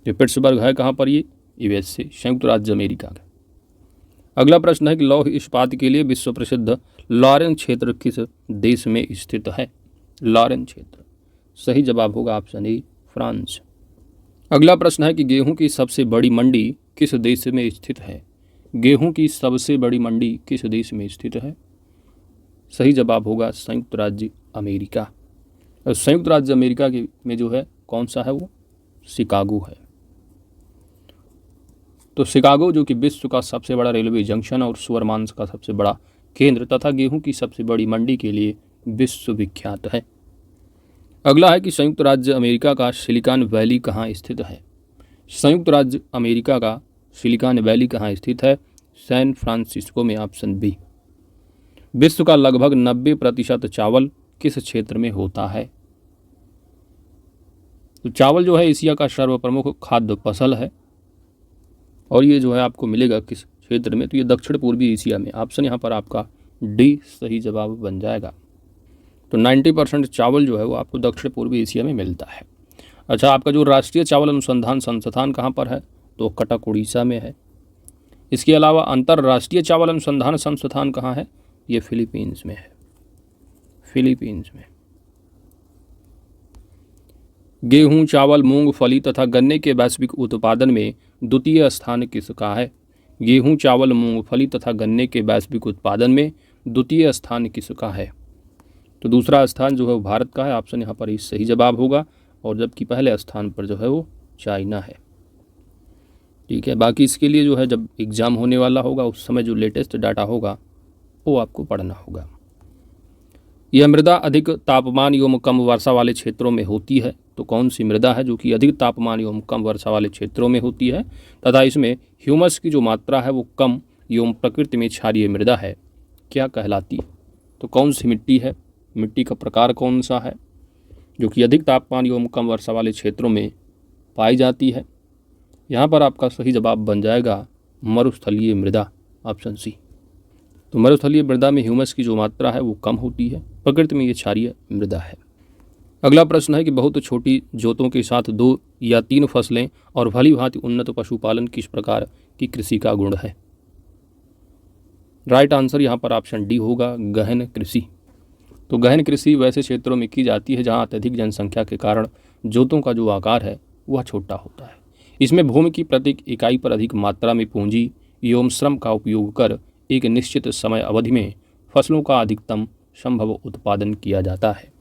ये पिट्सबर्ग है कहाँ पर? ये यूएसए, संयुक्त राज्य अमेरिका का। अगला प्रश्न है कि लौह इस्पात के लिए विश्व प्रसिद्ध लॉरेन क्षेत्र किस देश में स्थित है? लॉरेन क्षेत्र। सही जवाब होगा ऑप्शन ए, फ्रांस। अगला प्रश्न है कि गेहूं की सबसे बड़ी मंडी किस देश में स्थित है? गेहूं की सबसे बड़ी मंडी किस देश में स्थित है? सही जवाब होगा संयुक्त राज्य अमेरिका। और संयुक्त राज्य अमेरिका के में जो है कौन सा है वो? शिकागो है। तो शिकागो जो कि विश्व का सबसे बड़ा रेलवे जंक्शन और सुअर मांस का सबसे बड़ा केंद्र तथा गेहूं की सबसे बड़ी मंडी के लिए विश्व विख्यात है। अगला है कि संयुक्त राज्य अमेरिका का सिलिकॉन वैली कहाँ स्थित है? संयुक्त राज्य अमेरिका का सिलिकॉन वैली कहाँ स्थित है? सैन फ्रांसिस्को में, ऑप्शन बी। विश्व का लगभग 90% चावल किस क्षेत्र में होता है? तो चावल जो है एशिया का सर्वप्रमुख खाद्य फसल है और ये जो है आपको मिलेगा किस क्षेत्र में? तो ये दक्षिण पूर्वी एशिया में। ऑप्शन यहाँ पर आपका डी सही जवाब बन जाएगा। तो 90% चावल जो है वो आपको दक्षिण पूर्वी एशिया में मिलता है। अच्छा, आपका जो राष्ट्रीय चावल अनुसंधान संस्थान कहाँ पर है? तो कटक उड़ीसा में है। इसके अलावा अंतर्राष्ट्रीय चावल अनुसंधान संस्थान कहाँ है? ये फिलीपींस में है, फिलीपींस में। गेहूं, चावल, मूंगफली तथा गन्ने के वैश्विक उत्पादन में द्वितीय स्थान किसका है? गेहूं, चावल, मूंगफली तथा गन्ने के वैश्विक उत्पादन में द्वितीय स्थान किसका है? तो दूसरा स्थान जो है वो भारत का है। ऑप्शन यहाँ पर ही सही जवाब होगा, और जबकि पहले स्थान पर जो है वो चाइना है। ठीक है, बाकी इसके लिए जो है जब एग्ज़ाम होने वाला होगा उस समय जो लेटेस्ट डाटा होगा वो आपको पढ़ना होगा। यह मृदा अधिक तापमान एवं कम वर्षा वाले क्षेत्रों में होती है। तो कौन सी मृदा है जो कि अधिक तापमान एवं कम वर्षा वाले क्षेत्रों में होती है तथा इसमें ह्यूमस की जो मात्रा है वो कम एवं प्रकृति में क्षारीय मृदा है, क्या कहलाती? तो कौन सी मिट्टी है, मिट्टी का प्रकार कौन सा है जो कि अधिक तापमान एवं कम वर्षा वाले क्षेत्रों में पाई जाती है? यहाँ पर आपका सही जवाब बन जाएगा मरुस्थलीय मृदा, ऑप्शन सी। तो मरुस्थलीय मृदा में ह्यूमस की जो मात्रा है वो कम होती है, प्रकृति में ये क्षारीय मृदा है। अगला प्रश्न है कि बहुत छोटी जोतों के साथ 2 या 3 फसलें और भली भांति उन्नत पशुपालन किस प्रकार की कृषि का गुण है? राइट आंसर यहाँ पर ऑप्शन डी होगा, गहन कृषि। तो गहन कृषि वैसे क्षेत्रों में की जाती है जहाँ अत्यधिक जनसंख्या के कारण जोतों का जो आकार है वह छोटा होता है। इसमें भूमि की प्रत्येक इकाई पर अधिक मात्रा में पूंजी एवं श्रम का उपयोग कर एक निश्चित समय अवधि में फसलों का अधिकतम संभव उत्पादन किया जाता है।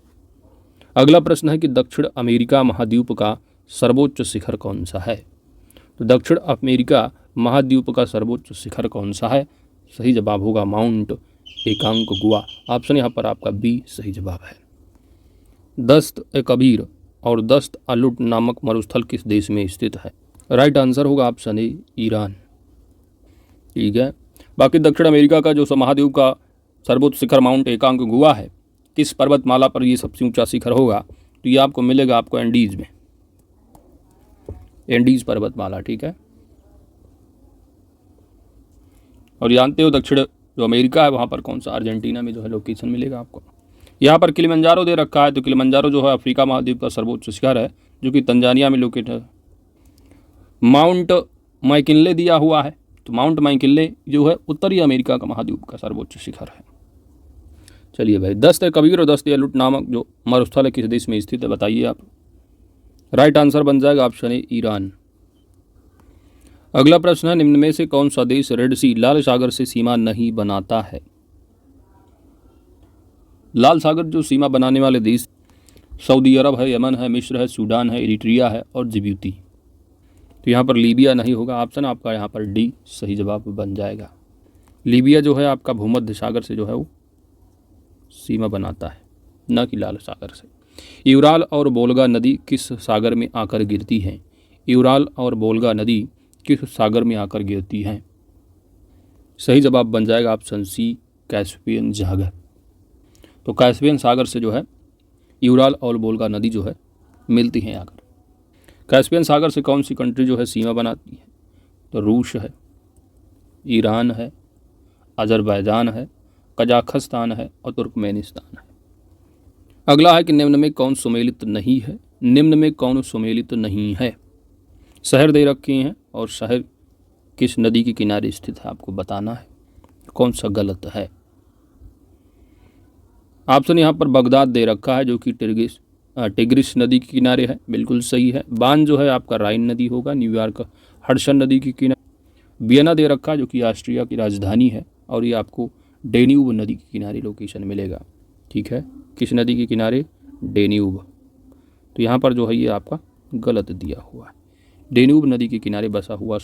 अगला प्रश्न है कि दक्षिण अमेरिका महाद्वीप का सर्वोच्च शिखर कौन सा है? तो दक्षिण अमेरिका महाद्वीप का सर्वोच्च शिखर कौन सा है? सही जवाब होगा माउंट एकांकगुआ। ऑप्शन यहाँ पर आपका बी सही जवाब है। दस्त ए कबीर और दस्त अलुट नामक मरुस्थल किस देश में स्थित है? राइट आंसर होगा ऑप्शन ए, ईरान। ठीक है, बाकी दक्षिण अमेरिका का जो महाद्वीप का सर्वोच्च शिखर माउंट एकांकगुआ है, किस पर्वतमाला पर ये सबसे ऊंचा शिखर होगा? तो ये आपको मिलेगा आपको एंडीज में, एंडीज पर्वतमाला। ठीक है, और जानते हो दक्षिण जो अमेरिका है वहाँ पर कौन सा? अर्जेंटीना में जो है लोकेशन मिलेगा आपको। यहाँ पर किलिमंजारो दे रखा है, तो किलिमंजारो जो है अफ्रीका महाद्वीप का सर्वोच्च शिखर है जो कि तंजानिया में लोकेट है। माउंट मैकिनले दिया हुआ है, तो माउंट मैकिनले जो है उत्तरी अमेरिका का महाद्वीप का सर्वोच्च शिखर है। चलिए भाई, दस्त ए कबीर और दस्त अलुट नामक जो मरुस्थल है किस देश में स्थित है बताइए आप? राइट आंसर बन जाएगा ऑप्शन ए, ईरान। अगला प्रश्न है, निम्न में से कौन सा देश रेड सी लाल सागर से सीमा नहीं बनाता है? लाल सागर जो सीमा बनाने वाले देश सऊदी अरब है, यमन है, मिस्र है, सूडान है, इरिट्रिया है और जिबूती। तो यहाँ पर लीबिया नहीं होगा, ऑप्शन आपका यहाँ पर डी सही जवाब बन जाएगा। लीबिया जो है आपका भूमध्य सागर से जो है वो सीमा बनाता है, न कि लाल सागर से। यूराल और वोल्गा नदी किस सागर में आकर गिरती हैं? यूराल और वोल्गा नदी किस सागर में आकर गिरती हैं? सही जवाब बन जाएगा ऑप्शन सी, कैस्पियन सागर। तो कैस्पियन सागर से जो है यूराल और वोल्गा नदी जो है मिलती हैं आकर। कैस्पियन सागर से कौन सी कंट्री जो है सीमा बनाती है? तो रूस है, ईरान है, अजरबैजान है, कजाकिस्तान है और तुर्कमेनिस्तान है। अगला है कि निम्न में कौन सुमेलित नहीं है? निम्न में कौन सुमेलित नहीं है? शहर दे रखे हैं और शहर किस नदी के किनारे स्थित है आपको बताना है, कौन सा गलत है। ऑप्शन यहाँ पर बगदाद दे रखा है जो कि टिग्रिस नदी के किनारे है, बिल्कुल सही है। बान जो है आपका राइन नदी होगा, न्यूयॉर्क हडसन नदी के किनारे। वियना दे रखा है जो कि ऑस्ट्रिया की राजधानी है, और ये आपको डेन्यूब नदी के किनारे लोकेशन मिलेगा। ठीक है, किस नदी के किनारे? डेन्यूब। तो यहाँ पर जो है ये आपका गलत दिया हुआ है, डेन्यूब नदी के किनारे बसा हुआ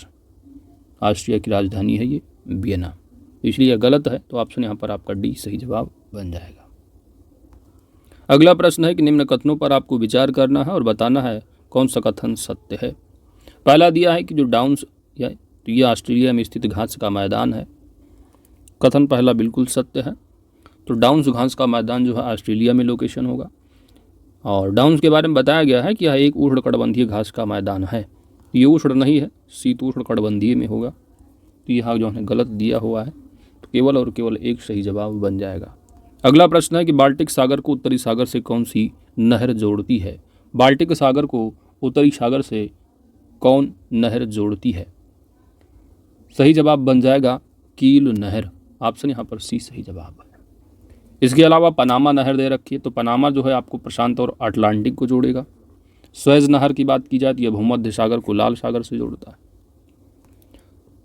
ऑस्ट्रिया की राजधानी है ये वियना, इसलिए यह गलत है। तो ऑप्शन यहाँ पर आपका डी सही जवाब बन जाएगा। अगला प्रश्न है कि निम्न कथनों पर आपको विचार करना है और बताना है कौन सा कथन सत्य है। पहला दिया है कि जो डाउन्स तो ये ऑस्ट्रेलिया में स्थित घास का मैदान है। कथन पहला बिल्कुल सत्य है। तो डाउन्स घास का मैदान जो है ऑस्ट्रेलिया में लोकेशन होगा, और डाउन्स के बारे में बताया गया है कि यह एक उष्णकटिबंधीय घास का मैदान है। ये उष्ण नहीं है, शीतोष्ण कटिबंधीय में होगा। तो यहाँ जो है गलत दिया हुआ है, तो केवल और केवल एक सही जवाब बन जाएगा। अगला प्रश्न है कि बाल्टिक सागर को उत्तरी सागर से कौन सी नहर जोड़ती है? बाल्टिक सागर को उत्तरी सागर से कौन नहर जोड़ती है? सही जवाब बन जाएगा कील नहर। ऑप्शन यहाँ पर सी सही जवाब है। इसके अलावा पनामा नहर दे रखी है, तो पनामा जो है आपको प्रशांत और अटलांटिक को जोड़ेगा। स्वेज नहर की बात की जाए तो यह भूमध्य सागर को लाल सागर से जोड़ता है।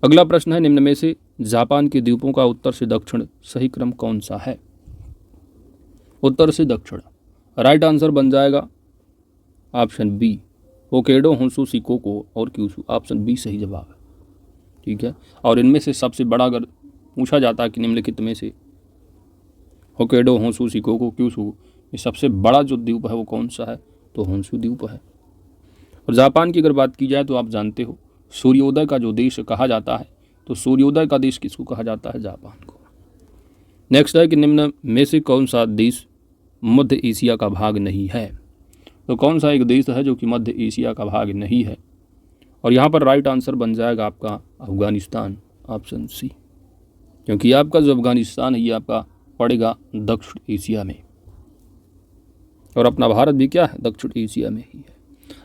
अगला प्रश्न है, निम्न में से जापान के द्वीपों का उत्तर से दक्षिण सही क्रम कौन सा है? उत्तर से दक्षिण, राइट आंसर बन जाएगा ऑप्शन बी, होक्काइडो, होन्शु, शिकोको और क्यूशू। ऑप्शन बी सही जवाब है। ठीक है, और इनमें से सबसे बड़ा अगर पूछा जाता है कि निम्नलिखित में से होक्काइडो, होन्शु, शिकोको, क्यूशू, ये सबसे बड़ा जो द्वीप है वो कौन सा है? तो होन्शु द्वीप है। और जापान की अगर बात की जाए तो आप जानते हो सूर्योदय का जो देश कहा जाता है, तो सूर्योदय का देश किसको कहा जाता है? जापान को। नेक्स्ट है कि निम्न में से कौन सा देश मध्य एशिया का भाग नहीं है? तो कौन सा एक देश है जो कि मध्य एशिया का भाग नहीं है? और यहाँ पर राइट आंसर बन जाएगा आपका अफगानिस्तान, ऑप्शन सी, क्योंकि आपका जो अफगानिस्तान है ये आपका पड़ेगा दक्षिण एशिया में, और अपना भारत भी क्या है? दक्षिण एशिया में ही है।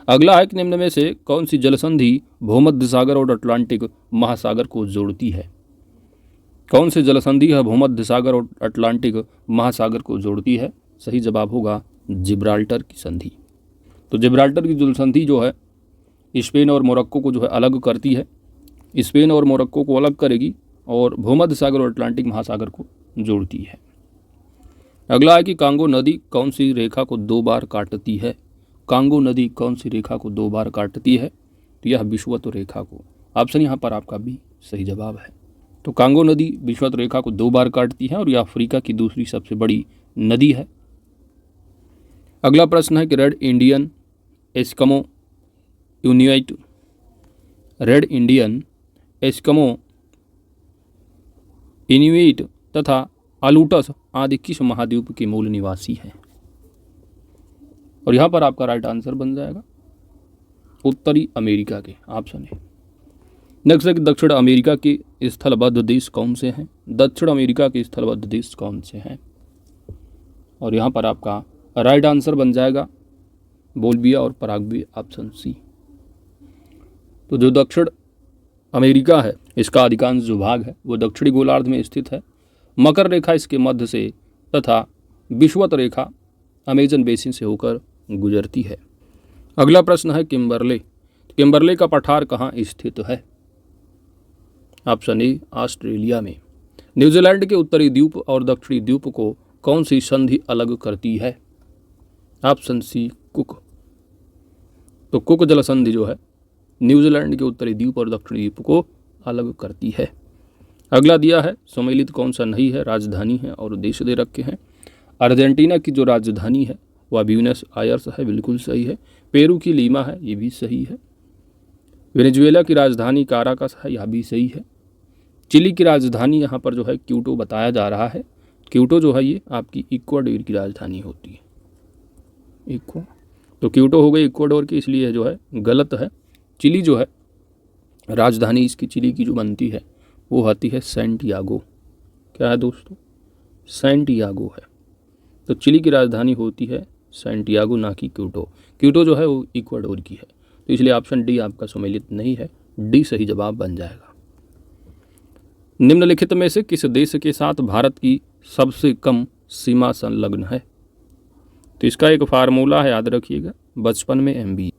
अगला है कि निम्न में से कौन सी जलसंधि भूमध्य सागर और अटलांटिक महासागर को जोड़ती है? कौन सी जलसंधि है भूमध्य सागर और अटलांटिक महासागर को जोड़ती है? सही जवाब होगा जिब्राल्टर की संधि। तो जिब्राल्टर की जलसंधि जो है स्पेन और मोरक्को को जो है अलग करती है, स्पेन और मोरक्को को अलग करेगी और भूमध्य सागर और अटलांटिक महासागर को जोड़ती है। अगला है कि कांगो नदी कौन सी रेखा को 2 बार काटती है? कांगो नदी कौन सी रेखा को 2 बार काटती है? तो यह विषुवत रेखा को। ऑप्शन यहाँ पर आपका बी सही जवाब है। तो कांगो नदी विषुवत रेखा को 2 बार काटती है और यह अफ्रीका की दूसरी सबसे बड़ी नदी है। अगला प्रश्न है कि Red Indian Eskimo Inuit, Red Indian Eskimo Inuit तथा अलूटस आदि किस महाद्वीप के मूल निवासी हैं? और यहाँ पर आपका राइट आंसर बन जाएगा उत्तरी अमेरिका के, ऑप्शन है। नेक्स्ट है कि दक्षिण अमेरिका के स्थलबद्ध देश कौन से हैं? दक्षिण अमेरिका के स्थलबद्ध देश कौन से हैं? और यहाँ पर आपका राइट आंसर बन जाएगा बोल्विया और पराग्वे, ऑप्शन सी। तो जो दक्षिण अमेरिका है इसका अधिकांश जो भाग है वो दक्षिणी गोलार्ध में स्थित है। मकर रेखा इसके मध्य से तथा विषुवत रेखा अमेजन बेसिन से होकर गुजरती है। अगला प्रश्न है किम्बरले, किम्बरले का पठार कहाँ स्थित है? ऑप्शन ए ऑस्ट्रेलिया में। न्यूजीलैंड के उत्तरी द्वीप और दक्षिणी द्वीप को कौन सी संधि अलग करती है? Option C Cook. तो कुक जल संधि जो है न्यूजीलैंड के उत्तरी द्वीप और दक्षिणी द्वीप को अलग करती है। अगला दिया है सम्मिलित कौन सा नहीं है, राजधानी है और देश दे रखे हैं। अर्जेंटीना की जो राजधानी है वह ब्यूनस आयर्स है, बिल्कुल सही है। पेरू की लीमा है, ये भी सही है। वेनेजुएला की राजधानी काराकस है, यह भी सही है। चिली की राजधानी यहाँ पर जो है क्यूटो बताया जा रहा है। क्यूटो जो है ये आपकी इक्वाडोर की राजधानी होती है। तो क्यूटो हो गई इक्वाडोर की, इसलिए जो है गलत है। चिली जो है राजधानी इसकी चिली की जो बनती है वो आती है सैंटियागो। क्या है दोस्तों? सैंटियागो है। तो चिली की राजधानी होती है सैंटियागो, ना कि क्यूटो। क्यूटो जो है वो इक्वाडोर की है, तो इसलिए ऑप्शन डी आपका सम्मिलित नहीं है, डी सही जवाब बन जाएगा। निम्नलिखित में से किस देश के साथ भारत की सबसे कम सीमा संलग्न है? तो इसका एक फार्मूला है, याद रखिएगा, बचपन में MBA,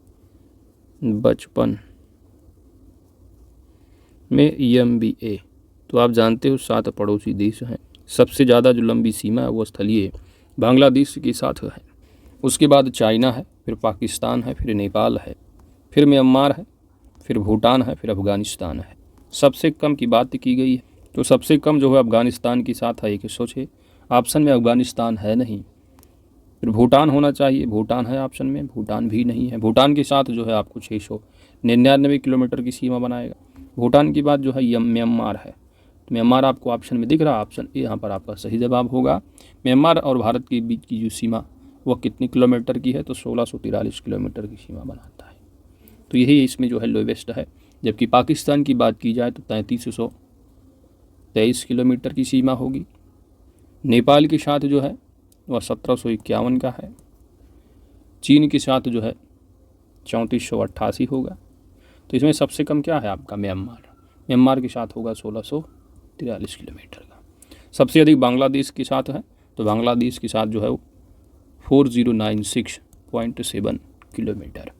बचपन में EMBA। तो आप जानते हो 7 पड़ोसी देश हैं। सबसे ज़्यादा जो लंबी सीमा है वो स्थलीय बांग्लादेश के साथ है, उसके बाद चाइना है, फिर पाकिस्तान है, फिर नेपाल है, फिर म्यांमार है, फिर भूटान है, फिर अफगानिस्तान है। सबसे कम की बात की गई है तो सबसे कम जो है अफगानिस्तान के साथ है 106। ऑप्शन में अफगानिस्तान है नहीं। फिर भूटान होना चाहिए, भूटान है ऑप्शन में, भूटान भी नहीं है। भूटान के साथ जो है आपको 699 किलोमीटर की सीमा बनाएगा। भूटान के बाद जो है म्यांमार है, तो म्यांमार आपको ऑप्शन में दिख रहा है, ऑप्शन ए यहाँ पर आपका सही जवाब होगा। म्यांमार और भारत के बीच की जो सीमा वह कितनी किलोमीटर की है? तो 1643 किलोमीटर की सीमा बनाता है। तो यही इसमें जो है लोवेस्ट है। जबकि पाकिस्तान की बात की जाए तो 3323 किलोमीटर की सीमा होगी। नेपाल के साथ जो है वह 1751 का है। चीन के साथ जो है 3488 होगा। तो इसमें सबसे कम क्या है आपका? म्यांमार के साथ होगा 1643 किलोमीटर का। सबसे अधिक बांग्लादेश के साथ है, तो बांग्लादेश के साथ जो है 4096.7 किलोमीटर।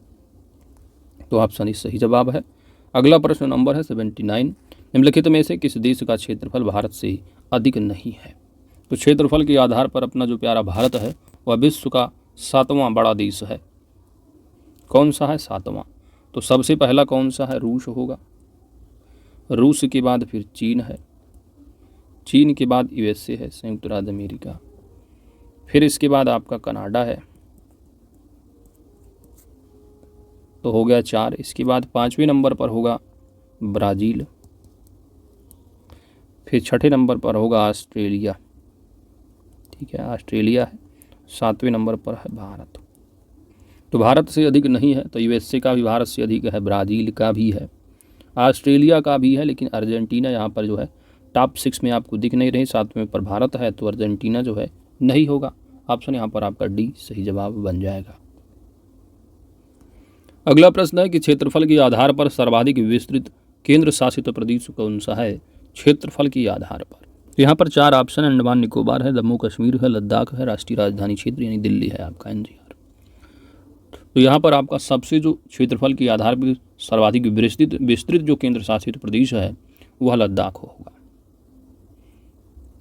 तो ऑप्शन इस सही जवाब है। अगला प्रश्न नंबर है 79। निम्नलिखित में से किस देश का क्षेत्रफल भारत से अधिक नहीं है? तो क्षेत्रफल के आधार पर अपना जो प्यारा भारत है वह विश्व का 7वां बड़ा देश है। कौन सा है? 7वां। तो सबसे पहला कौन सा है? रूस होगा। रूस के बाद फिर चीन है। चीन के बाद यूएसए है, संयुक्त राज्य अमेरिका। फिर इसके बाद आपका कनाडा है, तो हो गया 4। इसके बाद 5वें नंबर पर होगा ब्राज़ील। फिर 6ठे नंबर पर होगा ऑस्ट्रेलिया। ठीक है, ऑस्ट्रेलिया है। 7वें नंबर पर है भारत। तो भारत से अधिक नहीं है, तो यूएसए का भी भारत से अधिक है, ब्राज़ील का भी है, ऑस्ट्रेलिया का भी है, लेकिन अर्जेंटीना यहाँ पर जो है टॉप 6 में आपको दिख नहीं रही। 7वें पर भारत है, तो अर्जेंटीना जो है नहीं होगा। ऑप्शन यहाँ पर आपका डी सही जवाब बन जाएगा। अगला प्रश्न है कि क्षेत्रफल के आधार पर सर्वाधिक विस्तृत केंद्र शासित प्रदेश कौन सा है? क्षेत्रफल के आधार पर तो यहाँ पर 4 ऑप्शन: अंडमान निकोबार है, जम्मू कश्मीर है, लद्दाख है, राष्ट्रीय राजधानी क्षेत्र यानी दिल्ली है आपका एनसीआर। तो यहाँ पर आपका सबसे जो क्षेत्रफल के आधार पर सर्वाधिक विस्तृत जो केंद्र शासित प्रदेश है वह लद्दाख होगा।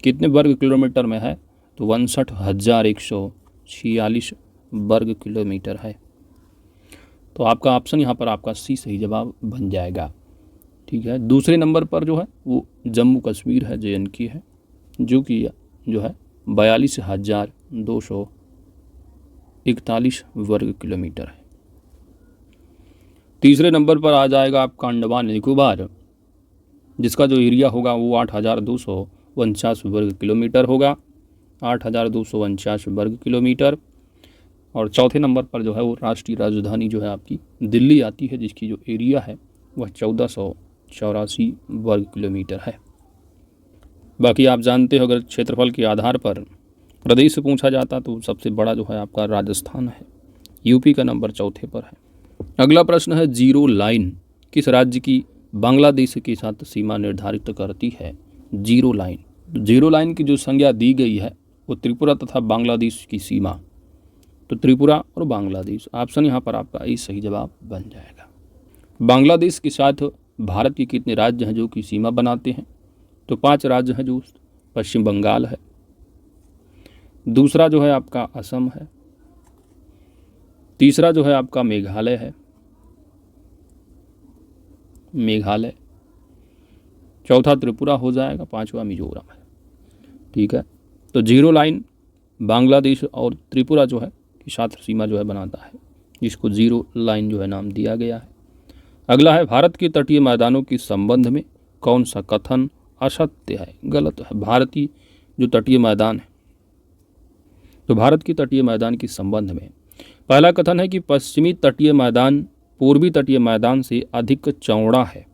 कितने वर्ग किलोमीटर में है? तो 62,146 वर्ग किलोमीटर है। तो आपका ऑप्शन यहाँ पर आपका सी सही जवाब बन जाएगा। ठीक है, दूसरे नंबर पर जो है वो जम्मू कश्मीर है, JNK है, जो कि जो है 42,241 वर्ग किलोमीटर है। तीसरे नंबर पर आ जाएगा आपका अंडमान निकोबार, जिसका जो एरिया होगा वो 8,249 वर्ग किलोमीटर होगा, 8,249 वर्ग किलोमीटर। और चौथे नंबर पर जो है वो राष्ट्रीय राजधानी जो है आपकी दिल्ली आती है, जिसकी जो एरिया है वह 1484 वर्ग किलोमीटर है। बाकी आप जानते हो अगर क्षेत्रफल के आधार पर प्रदेश पूछा जाता तो सबसे बड़ा जो है आपका राजस्थान है, यूपी का नंबर 4थे पर है। अगला प्रश्न है जीरो लाइन किस राज्य की बांग्लादेश के साथ सीमा निर्धारित करती है? जीरो लाइन, जीरो लाइन की जो संज्ञा दी गई है वो त्रिपुरा तथा बांग्लादेश की सीमा, तो त्रिपुरा और बांग्लादेश। ऑप्शन यहाँ पर आपका ए सही जवाब बन जाएगा। बांग्लादेश के साथ भारत के कितने राज्य हैं जो कि सीमा बनाते हैं? तो 5 राज्य हैं, जो पश्चिम बंगाल है, दूसरा जो है आपका असम है, तीसरा जो है आपका मेघालय है, मेघालय, चौथा त्रिपुरा हो जाएगा, 5वां मिजोरम है। ठीक है, तो जीरो लाइन बांग्लादेश और त्रिपुरा जो है के साथ सीमा जो है बनाता है, जिसको जीरो लाइन जो है नाम दिया गया है। अगला है भारत के तटीय मैदानों के संबंध में कौन सा कथन असत्य है, गलत है? भारतीय जो तटीय मैदान है, तो भारत की तटीय मैदान के संबंध में पहला कथन है कि पश्चिमी तटीय मैदान पूर्वी तटीय मैदान से अधिक चौड़ा है।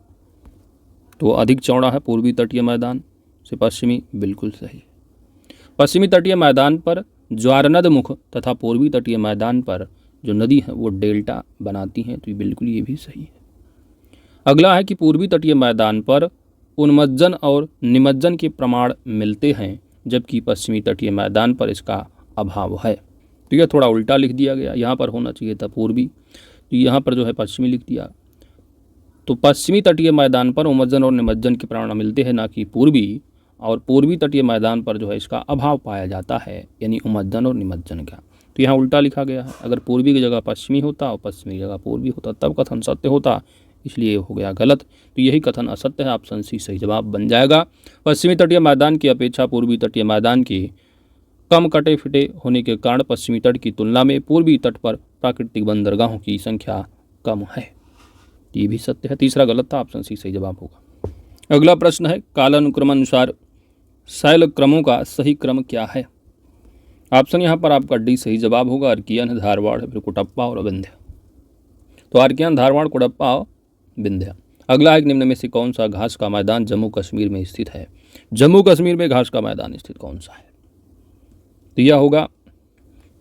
तो अधिक चौड़ा है पूर्वी तटीय मैदान से पश्चिमी, बिल्कुल सही। पश्चिमी तटीय मैदान पर ज्वारनद मुख तथा पूर्वी तटीय मैदान पर जो नदी है वो डेल्टा बनाती हैं, तो बिल्कुल ये भी सही है। अगला है कि पूर्वी तटीय मैदान पर उन्मज्जन और निमज्जन के प्रमाण मिलते हैं, जबकि पश्चिमी तटीय मैदान पर इसका अभाव है। तो यह थोड़ा उल्टा लिख दिया गया, यहाँ पर होना चाहिए था पूर्वी, तो यहाँ पर जो है पश्चिमी लिख दिया। तो पश्चिमी तटीय मैदान पर उन्मज्जन और निमज्जन के प्रमाण मिलते हैं, ना कि पूर्वी, और पूर्वी तटीय मैदान पर जो है इसका अभाव पाया जाता है, यानी उन्मज्जन और निमज्जन का। तो यहाँ उल्टा लिखा गया है, अगर पूर्वी की जगह पश्चिमी होता और पश्चिमी की जगह पूर्वी होता तब कथन सत्य होता, इसलिए हो गया गलत। तो यही कथन असत्य है, ऑप्शन सी सही जवाब बन जाएगा। पश्चिमी तटीय मैदान की अपेक्षा पूर्वी तटीय मैदान के कम कटे फिटे होने के कारण पश्चिमी तट की तुलना में पूर्वी तट पर प्राकृतिक बंदरगाहों की संख्या कम है, ये भी सत्य है। तीसरा गलत था, ऑप्शन सी सही जवाब होगा। अगला प्रश्न है कालानुक्रमानुसार शैल क्रमों का सही क्रम क्या है? ऑप्शन यहाँ पर आपका डी सही जवाब होगा, अर्कियन, धारवाड़, फिर कुटप्पा और विंध्य। तो अर्कियन, धारवाड़, कुटप्पा और विंध्य। अगला है निम्न में से कौन सा घास का मैदान जम्मू कश्मीर में स्थित है? जम्मू कश्मीर में घास का मैदान स्थित कौन सा है? तो यह होगा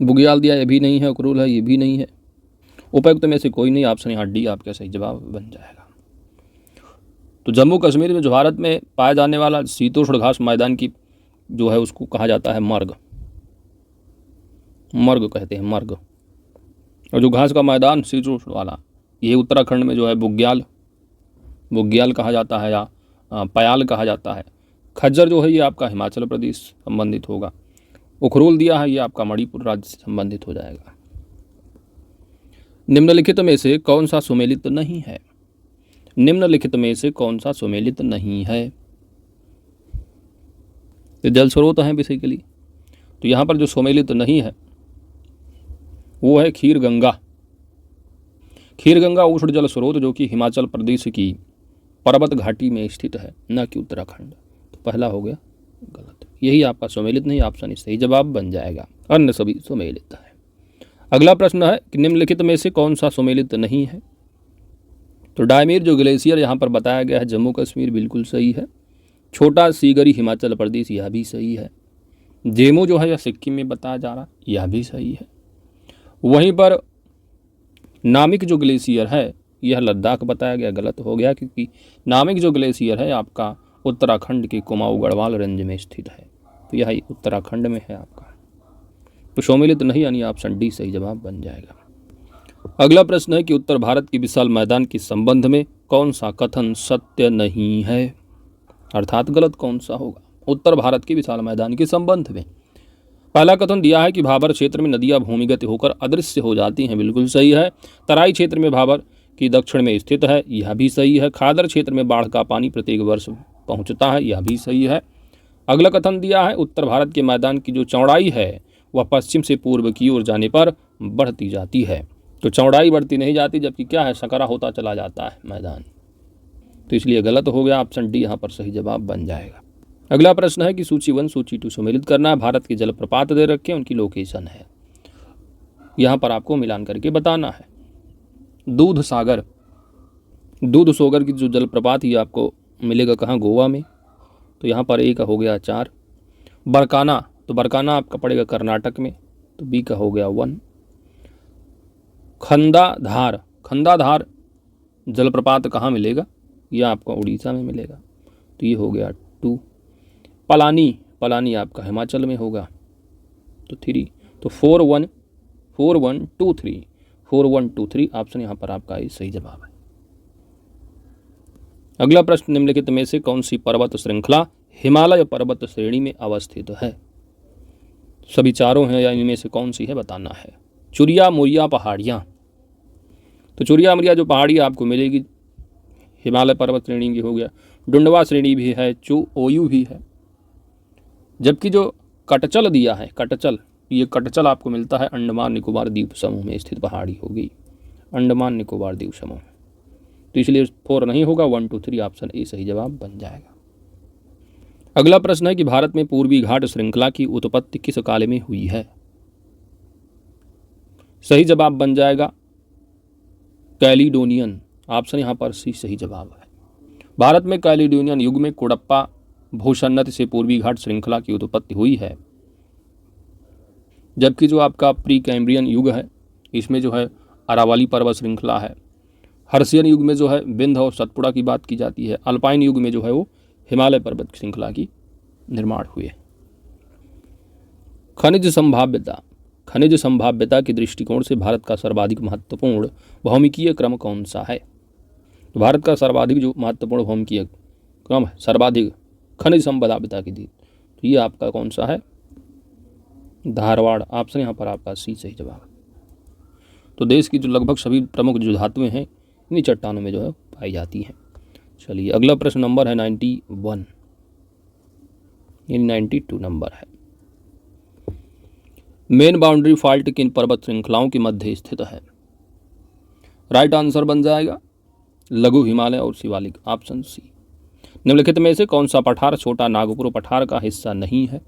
बुग्याल दिया, ये भी नहीं है, उकरूल है, ये भी नहीं है, उपयुक्त में से कोई नहीं। ऑप्शन यहाँ डी आपका सही जवाब बन जाएगा। तो जम्मू कश्मीर में जो भारत में पाया जाने वाला शीतोष्ण घास मैदान की जो है उसको कहा जाता है मर्ग, मर्ग कहते हैं, मर्ग। और जो घास का मैदान शीतोष्ण वाला, ये उत्तराखंड में जो है बुग्याल, बुग्याल कहा जाता है या पयाल कहा जाता है। खज्जर जो है ये आपका हिमाचल प्रदेश संबंधित होगा। उखरूल दिया है ये आपका मणिपुर राज्य से संबंधित हो जाएगा। निम्नलिखित में से कौन सा सुमेलित नहीं है? निम्नलिखित में से कौन सा सुमेलित नहीं है? ये जल स्रोत हैं बेसिकली, तो यहाँ पर जो सुमेलित नहीं है वो है खीर गंगा। खीर गंगा उष्ण जल स्रोत जो कि हिमाचल प्रदेश की पर्वत घाटी में स्थित है, न कि उत्तराखंड। तो पहला हो गया गलत, यही आपका सुमेलित नहीं, ऑप्शन सही जवाब बन जाएगा, अन्य सभी सुमेलित है। अगला प्रश्न है कि निम्नलिखित में से कौन सा सुमेलित नहीं है? तो डायमीर जो ग्लेशियर यहाँ पर बताया गया है जम्मू कश्मीर, बिल्कुल सही है। छोटा सीगरी हिमाचल प्रदेश, यह भी सही है। जेमू जो है यह सिक्किम में बताया जा रहा है, यह भी सही है। वहीं पर नामिक जो ग्लेशियर है यह लद्दाख बताया गया, गलत हो गया, क्योंकि नामिक जो ग्लेशियर है आपका उत्तराखंड के कुमाऊं गढ़वाल रेंज में स्थित है, तो यह उत्तराखंड में है आपका। तो सम्मिलित नहीं यानी ऑप्शन डी सही जवाब बन जाएगा। अगला प्रश्न है कि उत्तर भारत के विशाल मैदान के संबंध में कौन सा कथन सत्य नहीं है, अर्थात गलत कौन सा होगा उत्तर भारत के विशाल मैदान के संबंध में? पहला कथन दिया है कि भाबर क्षेत्र में नदियां भूमिगत होकर अदृश्य हो जाती हैं, बिल्कुल सही है। तराई क्षेत्र में भाबर की दक्षिण में स्थित है, यह भी सही है। खादर क्षेत्र में बाढ़ का पानी प्रत्येक वर्ष पहुंचता है, यह भी सही है। अगला कथन दिया है उत्तर भारत के मैदान की जो चौड़ाई है वह पश्चिम से पूर्व की ओर जाने पर बढ़ती जाती है। तो चौड़ाई बढ़ती नहीं जाती, जबकि क्या है सकरा होता चला जाता है मैदान, तो इसलिए गलत हो गया, ऑप्शन डी यहाँ पर सही जवाब बन जाएगा। अगला प्रश्न है कि सूची 1 सूची 2 सम्मिलित करना है। भारत के जलप्रपात दे रखे, उनकी लोकेशन है, यहाँ पर आपको मिलान करके बताना है। दूध सागर की जो जलप्रपात ही आपको मिलेगा कहाँ, गोवा में, तो यहाँ पर ए का हो गया 4। बरकाना, तो बरकाना आपका पड़ेगा कर्नाटक में, तो बी का हो गया 1। खंडाधार जलप्रपात कहाँ मिलेगा, यह आपको उड़ीसा में मिलेगा, तो ये हो गया 2। पलानी आपका हिमाचल में होगा, तो 3। तो 4 1 2 3 4 1 2 3 ऑप्शन यहाँ पर आपका सही जवाब है। अगला प्रश्न निम्नलिखित में से कौन सी पर्वत श्रृंखला हिमालय पर्वत श्रेणी में अवस्थित है? सभी चारों हैं या इनमें से कौन सी है बताना है। चुरिया मुरिया पहाड़ियाँ, तो चुरिया मुरिया जो पहाड़ी आपको मिलेगी हिमालय पर्वत श्रेणी की हो गया। डुंडवा श्रेणी भी है, ओयू भी है। जबकि जो कटचल दिया है, ये कटचल आपको मिलता है अंडमान निकोबार द्वीप समूह में स्थित पहाड़ी होगी, अंडमान निकोबार द्वीप समूह, तो इसलिए 4 नहीं होगा, 1 2 3 ऑप्शन ए सही जवाब बन जाएगा। अगला प्रश्न है कि भारत में पूर्वी घाट श्रृंखला की उत्पत्ति किस काल में हुई है? सही जवाब बन जाएगा कैलिडोनियन, ऑप्शन यहाँ पर सी सही जवाब है। भारत में कैलिडोनियन युग में कुड़प्पा भूषन्नति से पूर्वी घाट श्रृंखला की उत्पत्ति हुई है, जबकि जो आपका प्री कैम्ब्रियन युग है इसमें जो है अरावली पर्वत श्रृंखला है। हर्षियन युग में जो है विंध्य और सतपुड़ा की बात की जाती है। अल्पाइन युग में जो है वो हिमालय पर्वत श्रृंखला की निर्माण हुए। खनिज संभाव्यता के दृष्टिकोण से भारत का सर्वाधिक महत्वपूर्ण भौमिकीय क्रम कौन सा है? तो भारत का सर्वाधिक जो महत्वपूर्ण भौमिकीय क्रम है, सर्वाधिक खनिज संभाव्यता की दी, तो ये आपका कौन सा है? धारवाड़, ऑप्शन यहाँ पर आपका सी सही जवाब है। तो देश की जो लगभग सभी प्रमुख जो धातुएं हैं इन्हीं चट्टानों में जो है पाई जाती हैं। चलिए अगला प्रश्न नंबर है 91, ये 92 नंबर है। मेन बाउंड्री फॉल्ट किन पर्वत श्रृंखलाओं के मध्य स्थित है? राइट आंसर बन जाएगा लघु हिमालय और शिवालिक, ऑप्शन सी। निम्नलिखित में से कौन सा पठार छोटा नागपुर पठार का हिस्सा नहीं है?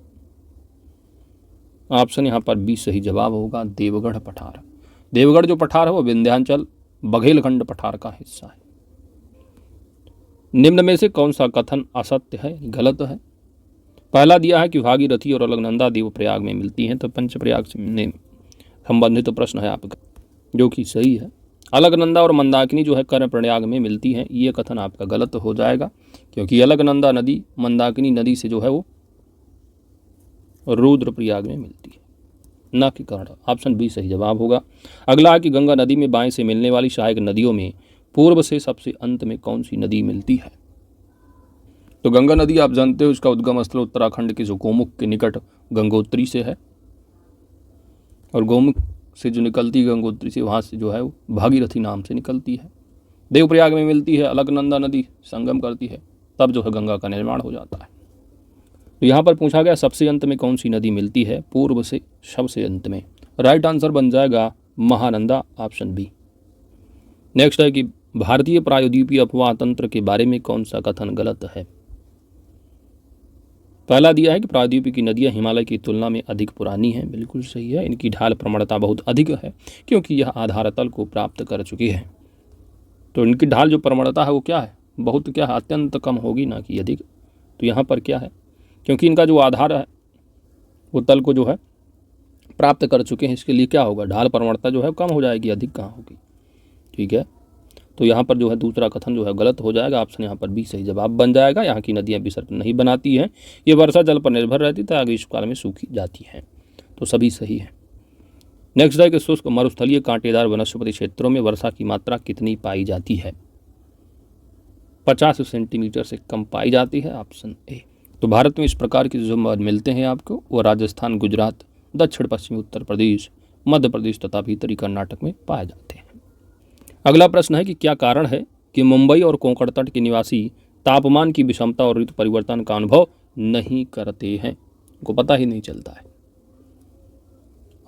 ऑप्शन यहाँ पर बी सही जवाब होगा देवगढ़ पठार। देवगढ़ जो पठार है वो विंध्याचल बघेलखंड पठार का हिस्सा है। निम्न में से कौन सा कथन असत्य है, गलत है? पहला दिया है कि भागीरथी और अलकनंदा देवप्रयाग में मिलती हैं, तो पंचप्रयाग से संबंधित प्रश्न है आपका, जो कि सही है। अलकनंदा और मंदाकिनी जो है कर्णप्रयाग में मिलती हैं, ये कथन आपका गलत हो जाएगा, क्योंकि अलकनंदा नदी मंदाकिनी नदी से जो है वो रुद्रप्रयाग में मिलती है। न कि कर्ण। ऑप्शन बी सही जवाब होगा। अगला है कि गंगा नदी में बाएं से मिलने वाली सहायक नदियों में पूर्व से सबसे अंत में कौन सी नदी मिलती है? तो गंगा नदी आप जानते हो इसका उद्गम स्थल उत्तराखंड के जो गोमुख के निकट गंगोत्री से है, और गोमुख से जो निकलती है गंगोत्री से, वहाँ से जो है वो भागीरथी नाम से निकलती है। देवप्रयाग में मिलती है, अलकनंदा नदी संगम करती है, तब जो है गंगा का निर्माण हो जाता है। तो यहाँ पर पूछा गया सबसे अंत में कौन सी नदी मिलती है? पूर्व से सबसे अंत में। राइट आंसर बन जाएगा महानंदा, ऑप्शन बी। नेक्स्ट है कि भारतीय प्रायद्वीपीय अफवाह तंत्र के बारे में कौन सा कथन गलत है? पहला दिया है कि प्रायद्वीपीय की नदियां हिमालय की तुलना में अधिक पुरानी हैं, बिल्कुल सही है। इनकी ढाल प्रवणता बहुत अधिक है क्योंकि यह आधार तल को प्राप्त कर चुकी है। तो इनकी ढाल जो प्रवणता है वो क्या है? बहुत क्या है? अत्यंत कम होगी, ना कि अधिक। तो यहाँ पर क्या है? क्योंकि इनका जो आधार है वो तल को जो है प्राप्त कर चुके हैं, इसके लिए क्या होगा? ढाल प्रवणता जो है कम हो जाएगी, अधिक कहाँ होगी। ठीक है, तो यहाँ पर जो है दूसरा कथन जो है गलत हो जाएगा। ऑप्शन यहाँ पर बी सही जवाब बन जाएगा। यहाँ की नदियाँ विसर्ग नहीं बनाती हैं, ये वर्षा जल पर निर्भर रहती है, ग्रीष्मकाल में सूखी जाती हैं। तो सभी सही है। नेक्स्ट है कि शुष्क मरुस्थलीय कांटेदार वनस्पति क्षेत्रों में वर्षा की मात्रा कितनी पाई जाती है? 50 सेंटीमीटर से कम पाई जाती है, ऑप्शन ए। तो भारत में इस प्रकार के जो मिलते हैं आपको, वो राजस्थान, गुजरात, दक्षिण पश्चिमी उत्तर प्रदेश, मध्य प्रदेश तथा भीतरी कर्नाटक में पाए जाते हैं। अगला प्रश्न है कि क्या कारण है कि मुंबई और कोंकण तट के निवासी तापमान की विषमता और ऋतु परिवर्तन का अनुभव नहीं करते हैं? को पता ही नहीं चलता है।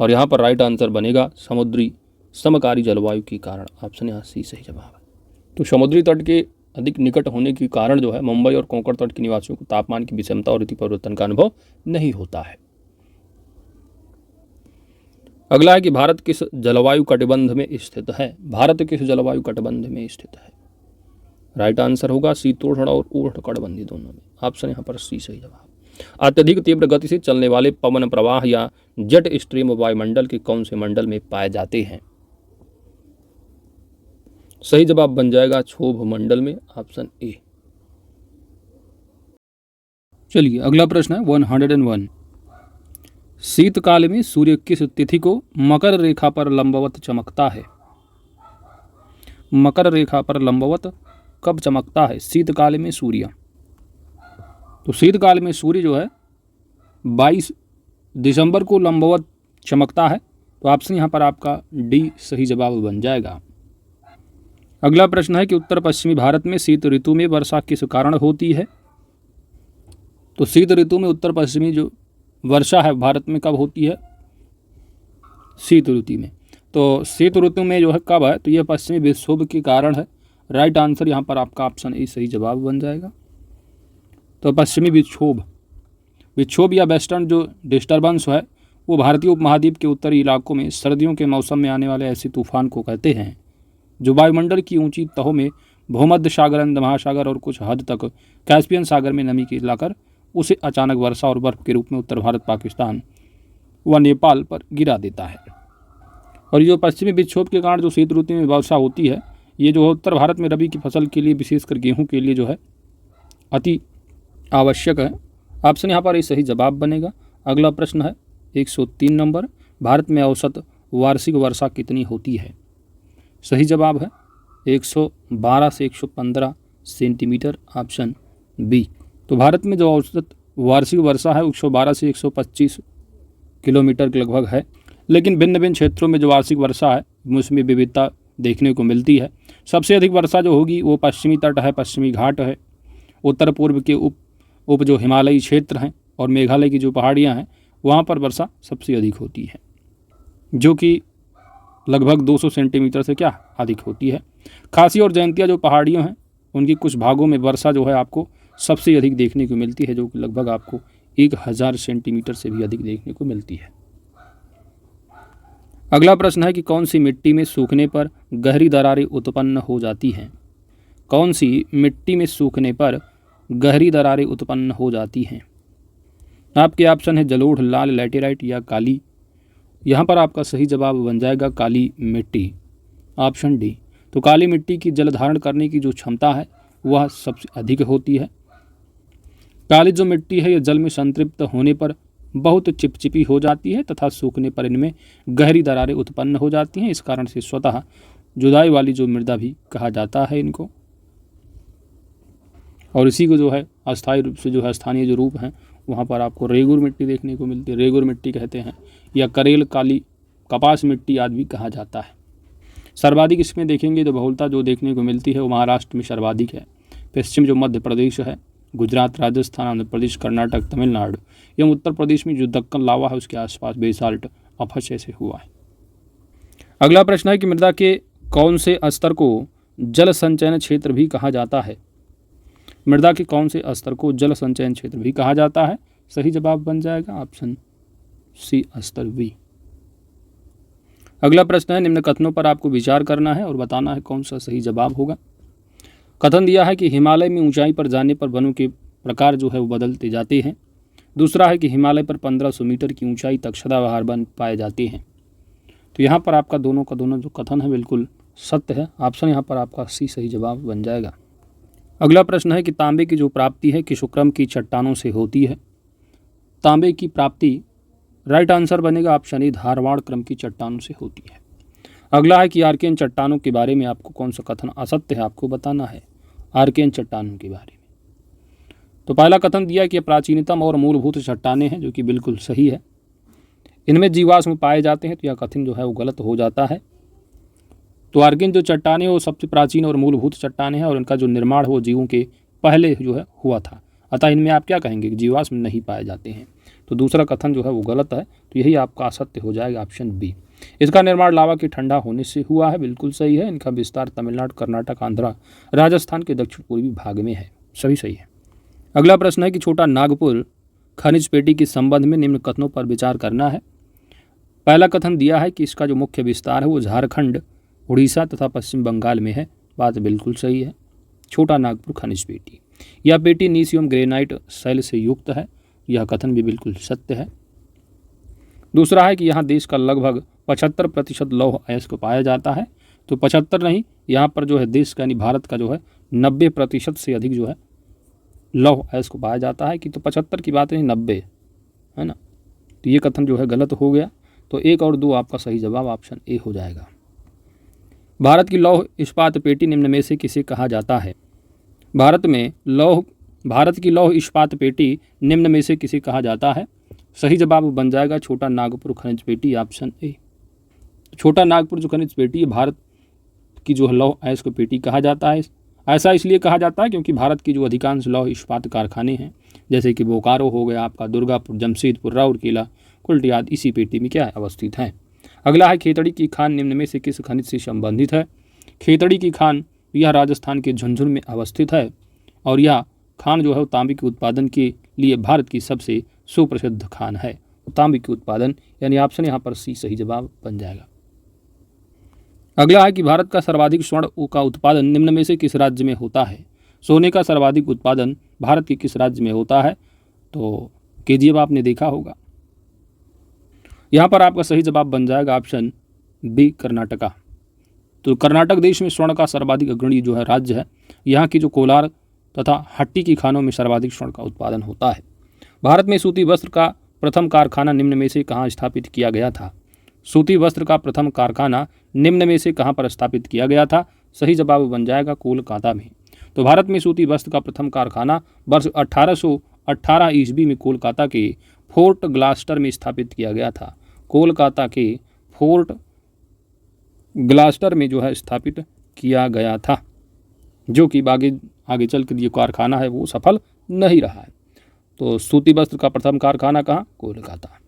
और यहाँ पर राइट आंसर बनेगा समुद्री समकारी जलवायु के कारण, ऑप्शन यहाँ सी सही जवाब है। तो समुद्री तट के अधिक निकट होने के कारण जो है मुंबई और कोंकण तट के निवासियों को तापमान की विषमता और ऋतु परिवर्तन का अनुभव नहीं होता है। अगला है कि भारत किस जलवायु कटिबंध में स्थित है? भारत किस जलवायु कटिबंध में स्थित है? राइट आंसर होगा शीतोष्ण और उष्ण कटिबंधी दोनों में, ऑप्शन यहाँ पर सी सही जवाब। अत्यधिक तीव्र गति से चलने वाले पवन प्रवाह या जेट स्ट्रीम वायुमंडल के कौन से मंडल में पाए जाते हैं? सही जवाब बन जाएगा क्षोभ मंडल में, ऑप्शन ए। चलिए अगला प्रश्न है 101। शीतकाल में सूर्य किस तिथि को मकर रेखा पर लंबवत चमकता है? मकर रेखा पर लंबवत कब चमकता है शीतकाल में सूर्य? तो शीतकाल में सूर्य जो है 22 दिसंबर को लंबवत चमकता है। तो ऑप्शन यहाँ पर आपका डी सही जवाब बन जाएगा। अगला प्रश्न है कि उत्तर पश्चिमी भारत में शीत ऋतु में वर्षा किस कारण होती है? तो शीत ऋतु में उत्तर पश्चिमी जो वर्षा है भारत में कब होती है? शीत ऋतु में। तो शीत ऋतु में जो है कब है? तो यह पश्चिमी विक्षोभ के कारण है। राइट आंसर यहाँ पर आपका ऑप्शन ए सही जवाब बन जाएगा। तो पश्चिमी विक्षोभ या वेस्टर्न जो डिस्टर्बेंस है वो भारतीय उपमहाद्वीप के उत्तरी इलाकों में सर्दियों के मौसम में आने वाले ऐसे तूफान को कहते हैं जो वायुमंडल की ऊंची तहों में भूमध्य सागर, अंध महासागर और कुछ हद तक कैस्पियन सागर में नमी के लाकर उसे अचानक वर्षा और बर्फ के रूप में उत्तर भारत, पाकिस्तान व नेपाल पर गिरा देता है। और ये जो पश्चिमी विक्षोभ के कारण जो शीत ऋतु में वर्षा होती है, ये जो उत्तर भारत में रबी की फसल के लिए, विशेषकर गेहूं के लिए जो है अति आवश्यक है। ऑप्शन यहाँ पर सही जवाब बनेगा। अगला प्रश्न है 103 नंबर। भारत में औसत वार्षिक वर्षा कितनी होती है? सही जवाब है 112 से 115 सेंटीमीटर, ऑप्शन बी। तो भारत में जो औसत वार्षिक वर्षा है 112 से 125 किलोमीटर के लगभग है, लेकिन भिन्न भिन्न क्षेत्रों में जो वार्षिक वर्षा है उसमें विविधता देखने को मिलती है। सबसे अधिक वर्षा जो होगी वो पश्चिमी तट है, पश्चिमी घाट है, उत्तर पूर्व के उप जो हिमालयी क्षेत्र हैं और मेघालय की जो पहाड़ियाँ हैं वहाँ पर वर्षा सबसे अधिक होती है, जो कि लगभग 200 सेंटीमीटर से क्या अधिक होती है। खासी और जयंतिया जो पहाड़ियों हैं उनकी कुछ भागों में वर्षा जो है आपको सबसे अधिक देखने को मिलती है, जो कि लगभग आपको 1000 सेंटीमीटर से भी अधिक देखने को मिलती है। अगला प्रश्न है कि कौन सी मिट्टी में सूखने पर गहरी दरारें उत्पन्न हो जाती हैं? कौन सी मिट्टी में सूखने पर गहरी दरारें उत्पन्न हो जाती हैं? आपके ऑप्शन है जलोढ़, लाल लैटेराइट या काली। यहाँ पर आपका सही जवाब बन जाएगा काली मिट्टी, ऑप्शन डी। तो काली मिट्टी की जल धारण करने की जो क्षमता है वह सबसे अधिक होती है। काली जो मिट्टी है यह जल में संतृप्त होने पर बहुत चिपचिपी हो जाती है तथा सूखने पर इनमें गहरी दरारें उत्पन्न हो जाती हैं। इस कारण से स्वतः जुदाई वाली जो मृदा भी कहा जाता है इनको। और इसी को जो है अस्थायी रूप से जो है स्थानीय जो रूप हैं वहाँ पर आपको रेगुर मिट्टी देखने को मिलती है, रेगुर मिट्टी कहते हैं, या करेल, काली, कपास मिट्टी आदि भी कहा जाता है। सर्वाधिक इसमें देखेंगे तो बहुलता जो देखने को मिलती है वो महाराष्ट्र में सर्वाधिक है। पश्चिम जो मध्य प्रदेश है, गुजरात, राजस्थान, आंध्र प्रदेश, कर्नाटक, तमिलनाडु एवं उत्तर प्रदेश में जो दक्कन लावा है उसके आसपास बेसाल्ट अपक्षय से हुआ है। अगला प्रश्न है कि मृदा के कौन से स्तर को जल संचयन क्षेत्र भी कहा जाता है? मृदा के कौन से स्तर को जल संचयन क्षेत्र भी कहा जाता है? सही जवाब बन जाएगा ऑप्शन सी, स्तर बी। अगला प्रश्न है निम्न कथनों पर आपको विचार करना है और बताना है कौन सा सही जवाब होगा। कथन दिया है कि हिमालय में ऊंचाई पर जाने पर वनों के प्रकार जो है वो बदलते जाते हैं। दूसरा है कि हिमालय पर 1500 मीटर की ऊंचाई तक सदाबहार वन पाए जाते हैं। तो यहाँ पर आपका दोनों का दोनों जो कथन है बिल्कुल सत्य है। ऑप्शन यहाँ पर आपका सी सही जवाब बन जाएगा। अगला प्रश्न है कि तांबे की जो प्राप्ति है किस क्रम की चट्टानों से होती है? तांबे की प्राप्ति राइट आंसर बनेगा ऑप्शन ए, धारवाड़ क्रम की चट्टानों से होती है। अगला है कि आर्कियन चट्टानों के बारे में आपको कौन सा कथन असत्य है आपको बताना है आर्कियन चट्टानों के बारे में। तो पहला कथन दिया कि प्राचीनतम और मूलभूत चट्टानें हैं, जो कि बिल्कुल सही है। इनमें जीवाश्म पाए जाते हैं, तो यह कथन जो है वो गलत हो जाता है। तो आर्कियन जो चट्टानें वो सबसे प्राचीन और मूलभूत चट्टानें हैं और इनका जो निर्माण वो जीवों के पहले जो है हुआ था, अतः इनमें आप क्या कहेंगे कि जीवाश्म नहीं पाए जाते हैं। तो दूसरा कथन जो है वो गलत है, तो यही आपका असत्य हो जाएगा ऑप्शन बी। इसका निर्माण लावा के ठंडा होने से हुआ है, बिल्कुल सही है। इनका विस्तार तमिलनाडु, कर्नाटक, आंध्र, राजस्थान के दक्षिण पूर्वी भाग में है, सभी सही है। अगला प्रश्न है कि छोटा नागपुर खनिज पेटी के संबंध में निम्न कथनों पर विचार करना है। पहला कथन दिया है कि इसका जो मुख्य विस्तार है वो झारखंड, उड़ीसा तथा पश्चिम बंगाल में है, बात बिल्कुल सही है। छोटा नागपुर खनिज पेटी, यह पेटी नीस एवं ग्रेनाइट शैल से युक्त है, यह कथन भी बिल्कुल सत्य है। दूसरा है कि यहाँ देश का लगभग 75% लौह अयस्क पाया जाता है। तो 75 नहीं, यहाँ पर जो है देश का यानी भारत का जो है 90% से अधिक जो है लौह अयस्क पाया जाता है। कि तो 75 की बात नहीं, 90 है ना। तो ये कथन जो है गलत हो गया। तो 1 और 2 आपका सही जवाब ऑप्शन ए हो जाएगा। भारत की लौह इस्पात पेटी निम्न में से किसे कहा जाता है? भारत की लौह इस्पात पेटी निम्न में से किसे कहा जाता है? सही जवाब बन जाएगा छोटा नागपुर खनिज पेटी, ऑप्शन ए। छोटा नागपुर जो खनिज पेटी है भारत की जो लौह अयस्क पेटी कहा जाता है। ऐसा इसलिए कहा जाता है क्योंकि भारत की जो अधिकांश लौह इस्पात कारखाने हैं, जैसे कि बोकारो हो गया आपका, दुर्गापुर, जमशेदपुर, राउरकेला, कुल्टी आदि इसी पेटी में क्या है अवस्थित हैं। अगला है खेतड़ी की खान निम्न में से किस खनिज से संबंधित है? खेतड़ी की खान यह राजस्थान के झुंझुनू में अवस्थित है और यह खान जो है तांबे के उत्पादन के लिए भारत की सबसे सुप्रसिद्ध खान है। तांबे के उत्पादन यानी ऑप्शन यहाँ पर सी सही जवाब बन जाएगा। अगला है कि भारत का सर्वाधिक स्वर्ण का उत्पादन निम्न में से किस राज्य में होता है? सोने का सर्वाधिक उत्पादन भारत के किस राज्य में होता है? तो केजीएफ आपने देखा होगा। यहाँ पर आपका सही जवाब बन जाएगा ऑप्शन बी, कर्नाटका। तो कर्नाटक देश में स्वर्ण का सर्वाधिक अग्रणी जो है राज्य है। यहाँ की जो कोलार तथा हट्टी की खानों में सर्वाधिक स्वर्ण का उत्पादन होता है। भारत में सूती वस्त्र का प्रथम कारखाना निम्न में से कहाँ स्थापित किया गया था? सूती वस्त्र का प्रथम कारखाना निम्न में से कहाँ पर स्थापित किया गया था? सही जवाब बन जाएगा कोलकाता में। तो भारत में सूती वस्त्र का प्रथम कारखाना वर्ष 1818 ईस्वी में कोलकाता के फोर्ट ग्लास्टर में स्थापित किया गया था। कोलकाता के फोर्ट ग्लास्टर में जो है स्थापित किया गया था, जो कि आगे चल के ये कारखाना है वो सफल नहीं रहा है। तो सूती वस्त्र का प्रथम कारखाना कहाँ? कोलकाता।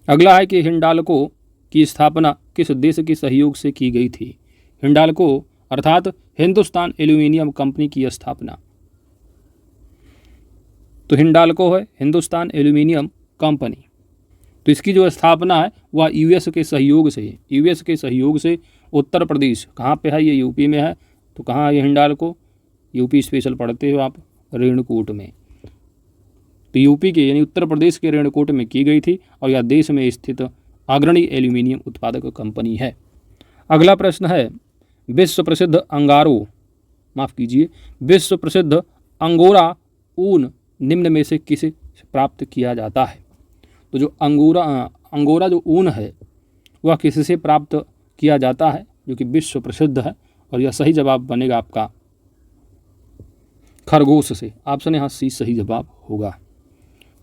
अगला है कि हिंडाल्को की स्थापना किस देश के सहयोग से की गई थी? हिंडाल्को अर्थात हिंदुस्तान एल्यूमिनियम कंपनी की स्थापना। तो हिंडाल्को है हिंदुस्तान एल्यूमिनियम कंपनी। तो इसकी जो स्थापना है वह यूएस के सहयोग से है। यूएस के सहयोग से उत्तर प्रदेश कहाँ पे है? ये यूपी में है। तो कहाँ है ये हिंडाल्को? यूपी स्पेशल पढ़ते हो आप, रेणुकूट में। तो यूपी के यानी उत्तर प्रदेश के रेणुकूट में की गई थी और यह देश में स्थित अग्रणी एल्यूमिनियम उत्पादक कंपनी है। अगला प्रश्न है विश्व प्रसिद्ध अंगोरा ऊन निम्न में से किसे प्राप्त किया जाता है? तो जो अंगोरा जो ऊन है वह किससे प्राप्त किया जाता है, जो कि विश्व प्रसिद्ध है, और यह सही जवाब बनेगा आपका खरगोश से। ऑप्शन यहाँ सी सही जवाब होगा।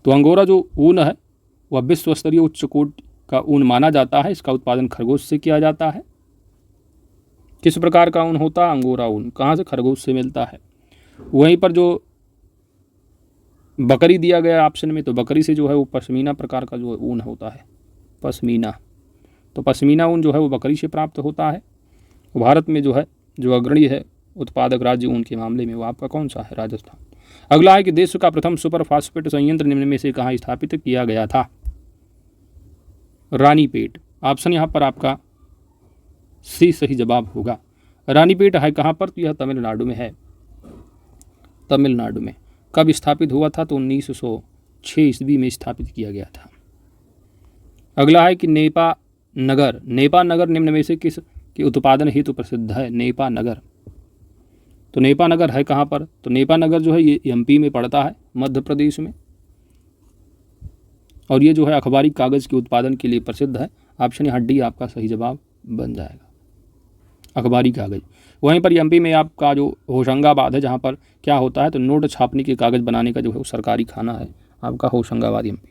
तो अंगोरा जो ऊन है वह विश्व स्तरीय उच्च कोटि का ऊन माना जाता है। इसका उत्पादन खरगोश से किया जाता है। किस प्रकार का ऊन होता है अंगोरा ऊन, कहाँ से, खरगोश से मिलता है। वहीं पर जो बकरी दिया गया ऑप्शन में, तो बकरी से जो है वो पश्मीना प्रकार का जो ऊन होता है, पश्मीना। तो पश्मीना ऊन जो है वो बकरी से प्राप्त होता है। भारत में जो है जो अग्रणी है उत्पादक राज्य ऊन के मामले में वो आपका कौन सा है, राजस्थान। अगला है कि देश का प्रथम सुपर फास्फेट संयंत्र निम्न में से कहाँ स्थापित किया गया था, रानीपेट। ऑप्शन यहाँ पर आपका सी सही जवाब होगा। रानीपेट है कहाँ पर, तो यह तमिलनाडु में है, तमिलनाडु में। कब स्थापित हुआ था, तो 1906 ईस्वी में स्थापित किया गया था। अगला है कि नेपा नगर निम्न में से किस के उत्पादन हेतु प्रसिद्ध है, नेपा नगर। तो नेपा नगर है कहाँ पर, तो नेपा नगर जो है ये एमपी में पड़ता है, मध्य प्रदेश में, और ये जो है अखबारी कागज़ के उत्पादन के लिए प्रसिद्ध है। ऑप्शन यहाँ डी आपका सही जवाब बन जाएगा, अखबारी कागज़। वहीं पर एमपी में आपका जो होशंगाबाद है, जहाँ पर क्या होता है, तो नोट छापने के कागज़ बनाने का जो है वो सरकारी खाना है आपका होशंगाबाद एमपी में।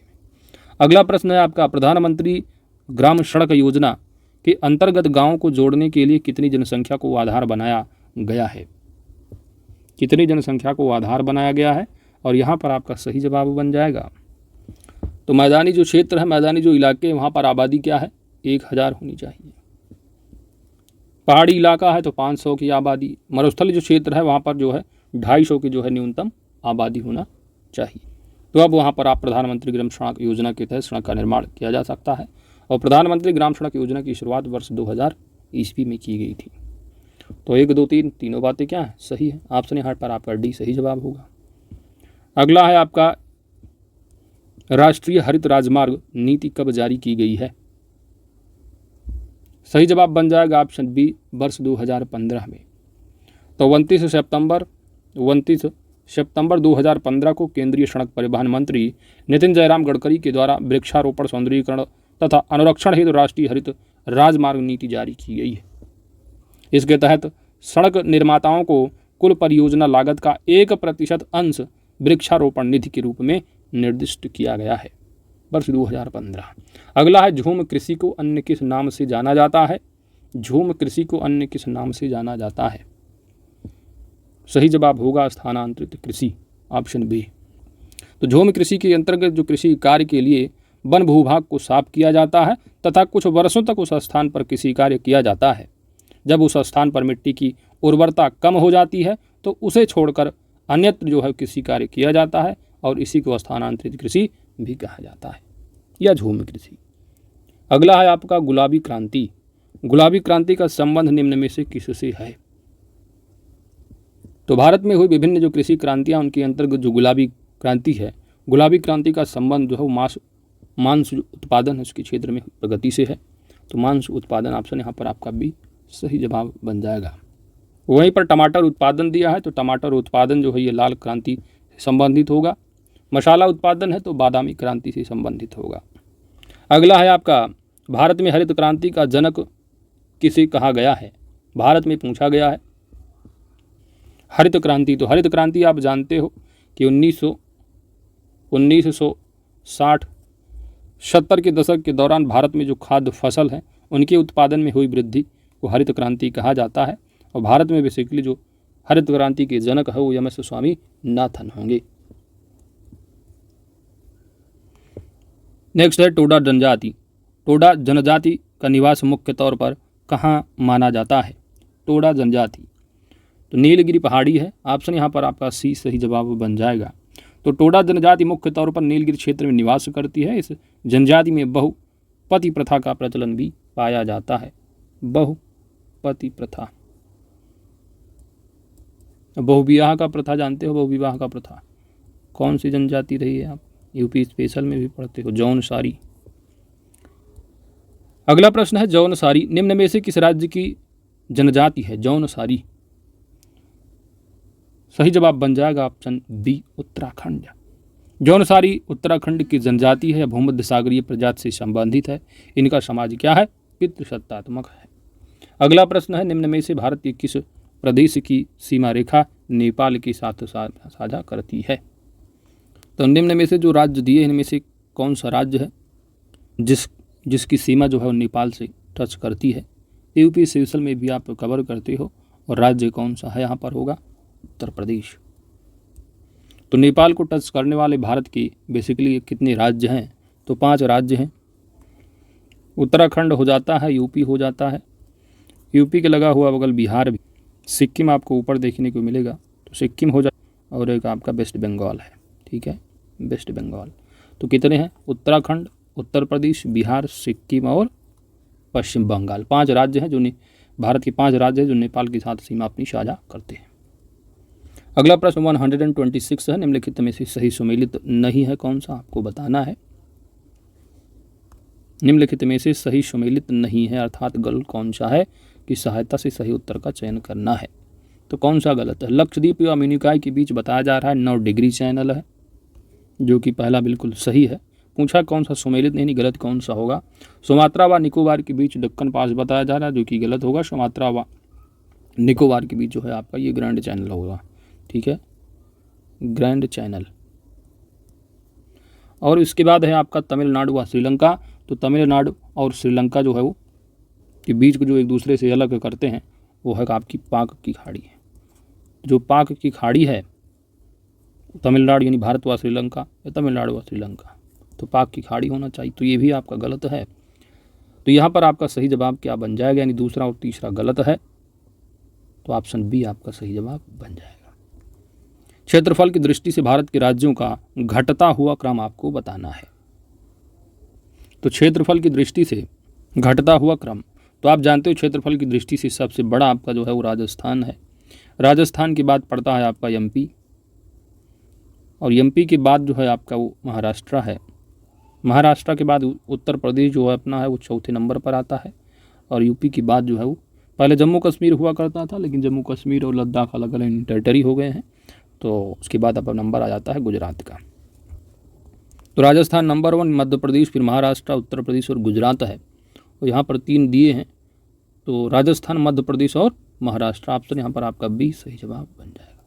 अगला प्रश्न है आपका, प्रधानमंत्री ग्राम सड़क योजना के अंतर्गत गाँव को जोड़ने के लिए कितनी जनसंख्या को आधार बनाया गया है, कितनी जनसंख्या को आधार बनाया गया है, और यहाँ पर आपका सही जवाब बन जाएगा। तो मैदानी जो क्षेत्र है, मैदानी जो इलाके हैं, वहाँ पर आबादी क्या है, 1000 होनी चाहिए। पहाड़ी इलाका है तो 500 की आबादी। मरुस्थलीय जो क्षेत्र है वहाँ पर जो है 250 की जो है न्यूनतम आबादी होना चाहिए। तो अब वहाँ पर आप प्रधानमंत्री ग्राम सड़क योजना के तहत सड़क का निर्माण किया जा सकता है। और प्रधानमंत्री ग्राम सड़क योजना की शुरुआत वर्ष 2000 ईस्वी में की गई थी। तो 1 2 3 तीनों बातें क्या है, सही है। ऑप्शन यहाँ पर आपका डी सही जवाब होगा। अगला है आपका, राष्ट्रीय हरित राजमार्ग नीति कब जारी की गई है, सही जवाब बन जाएगा ऑप्शन बी, वर्ष 2015 में। तो 29 सितंबर 2015 को केंद्रीय सड़क परिवहन मंत्री नितिन जयराम गडकरी के द्वारा वृक्षारोपण, सौंदर्यीकरण तथा अनुरक्षण हेतु राष्ट्रीय हरित राजमार्ग नीति जारी की गई है। इसके तहत सड़क निर्माताओं को कुल परियोजना लागत का 1% अंश वृक्षारोपण निधि के रूप में निर्दिष्ट किया गया है, वर्ष 2015। अगला है, झूम कृषि को अन्य किस नाम से जाना जाता है, झूम कृषि को अन्य किस नाम से जाना जाता है, सही जवाब होगा स्थानांतरित कृषि, ऑप्शन बी। तो झूम कृषि के अंतर्गत जो कृषि कार्य के लिए वन भूभाग को साफ किया जाता है तथा कुछ वर्षों तक उस स्थान पर कृषि कार्य किया जाता है। जब उस स्थान पर मिट्टी की उर्वरता कम हो जाती है तो उसे छोड़कर अन्यत्र जो है कृषि कार्य किया जाता है, और इसी को स्थानांतरित कृषि भी कहा जाता है या झूम कृषि। अगला है आपका, गुलाबी क्रांति। गुलाबी क्रांति का संबंध निम्न में से किससे है। तो भारत में हुई विभिन्न जो कृषि क्रांतियां, उनके अंतर्गत जो गुलाबी क्रांति है, गुलाबी क्रांति का संबंध जो है मांस उत्पादन है उसके क्षेत्र में प्रगति से है। तो मांस उत्पादन, ऑप्शन यहाँ पर आपका भी सही जवाब बन जाएगा। वहीं पर टमाटर उत्पादन दिया है, तो टमाटर उत्पादन जो है ये लाल क्रांति से संबंधित होगा। मसाला उत्पादन है तो बादामी क्रांति से संबंधित होगा। अगला है आपका, भारत में हरित क्रांति का जनक किसे कहा गया है, भारत में पूछा गया है हरित क्रांति। तो हरित क्रांति आप जानते हो कि 1960-70 के दशक के दौरान भारत में जो खाद्य फसल है उनके उत्पादन में हुई वृद्धि को हरित क्रांति कहा जाता है। और भारत में बेसिकली जो हरित क्रांति के जनक है वो एम.एस. स्वामीनाथन होंगे। नेक्स्ट है टोडा जनजाति। टोडा जनजाति का निवास मुख्य तौर पर कहाँ माना जाता है, टोडा जनजाति। तो नीलगिरी पहाड़ी है, ऑप्शन यहाँ पर आपका सी सही जवाब बन जाएगा। तो टोडा जनजाति मुख्य तौर पर नीलगिरी क्षेत्र में निवास करती है। इस जनजाति में बहुपति प्रथा का प्रचलन भी पाया जाता है, बहुपति प्रथा। बहुविवाह का प्रथा जानते हो, बहुविवाह का प्रथा कौन सी जनजाति रही है, आप यूपी स्पेशल में भी पढ़ते हो, जौनसारी। अगला प्रश्न है, जौनसारी निम्न में से किस राज्य की जनजाति है, जौनसारी। सही जवाब बन जाएगा ऑप्शन बी, उत्तराखंड। जौनसारी उत्तराखंड की जनजाति है या भूमध्य सागरीय प्रजाति से संबंधित है। इनका समाज क्या है? पितृसत्तात्मक है। अगला प्रश्न है, निम्न में से भारत के किस प्रदेश की सीमा रेखा नेपाल के साथ साझा करती है? तो निम्न में से जो राज्य दिए इनमें से कौन सा राज्य है जिसकी सीमा जो है वो नेपाल से टच करती है? यूपी सेशन में भी आप कवर करते हो, और राज्य कौन सा है यहाँ पर होगा? उत्तर प्रदेश। तो नेपाल को टच करने वाले भारत के बेसिकली कितने राज्य हैं? तो 5 राज्य हैं। उत्तराखंड हो जाता है, यूपी हो जाता है, यूपी के लगा हुआ बगल बिहार भी, सिक्किम आपको ऊपर देखने को मिलेगा तो सिक्किम हो जाता, और एक आपका वेस्ट बंगाल है। ठीक है, वेस्ट बंगाल। तो कितने हैं? उत्तराखंड, उत्तर प्रदेश, बिहार, सिक्किम और पश्चिम बंगाल। 5 राज्य हैं जो भारत के 5 राज्य हैं जो नेपाल के साथ सीमा अपनी साझा करते हैं। अगला प्रश्न 126 है, निम्नलिखित में से सही सुमेलित नहीं है कौन सा? आपको बताना है। निम्नलिखित में से सही सुमेलित नहीं है अर्थात गलत कौन सा है की सहायता से सही उत्तर का चयन करना है। तो कौन सा गलत है? लक्षद्वीप या मिनिकॉय के बीच बताया जा रहा है 9 डिग्री चैनल है, जो कि पहला बिल्कुल सही है। पूछा कौन सा सुमेलित नहीं, गलत कौन सा होगा? सुमात्रा व निकोबार के बीच दक्कन पास बताया जा रहा है, जो कि गलत होगा। सुमात्रा व निकोबार के बीच जो है आपका ये ग्रैंड चैनल होगा। ठीक है, ग्रैंड चैनल। और इसके बाद है आपका तमिलनाडु व श्रीलंका। तो तमिलनाडु और श्रीलंका जो है वो के बीच को जो एक दूसरे से अलग करते हैं वो है आपकी पाक की खाड़ी है। जो पाक की खाड़ी है तमिलनाडु यानी भारत व श्रीलंका या तमिलनाडु व श्रीलंका, तो पाक की खाड़ी होना चाहिए। तो ये भी आपका गलत है। तो यहाँ पर आपका सही जवाब क्या बन जाएगा? यानी दूसरा और तीसरा गलत है, तो ऑप्शन बी आपका सही जवाब बन जाएगा। क्षेत्रफल की दृष्टि से भारत के राज्यों का घटता हुआ क्रम आपको बताना है। तो क्षेत्रफल की दृष्टि से घटता हुआ क्रम, तो आप जानते हो क्षेत्रफल की दृष्टि से सबसे बड़ा आपका जो है वो राजस्थान है। राजस्थान के बाद पड़ता है आपका एमपी, और एमपी के बाद जो है आपका वो महाराष्ट्र है। महाराष्ट्र के बाद उत्तर प्रदेश जो है अपना है वो चौथे नंबर पर आता है, और यूपी के बाद जो है वो पहले जम्मू कश्मीर हुआ करता था, लेकिन जम्मू कश्मीर और लद्दाख अलग अलग टेरिटरी हो गए हैं, तो उसके बाद अब नंबर आ जाता है गुजरात का। तो राजस्थान नंबर 1, मध्य प्रदेश, फिर महाराष्ट्र, उत्तर प्रदेश और गुजरात है। और यहाँ पर 3 दिए हैं, तो राजस्थान, मध्य प्रदेश और महाराष्ट्र। ऑप्शन यहाँ पर आपका बी सही जवाब बन जाएगा।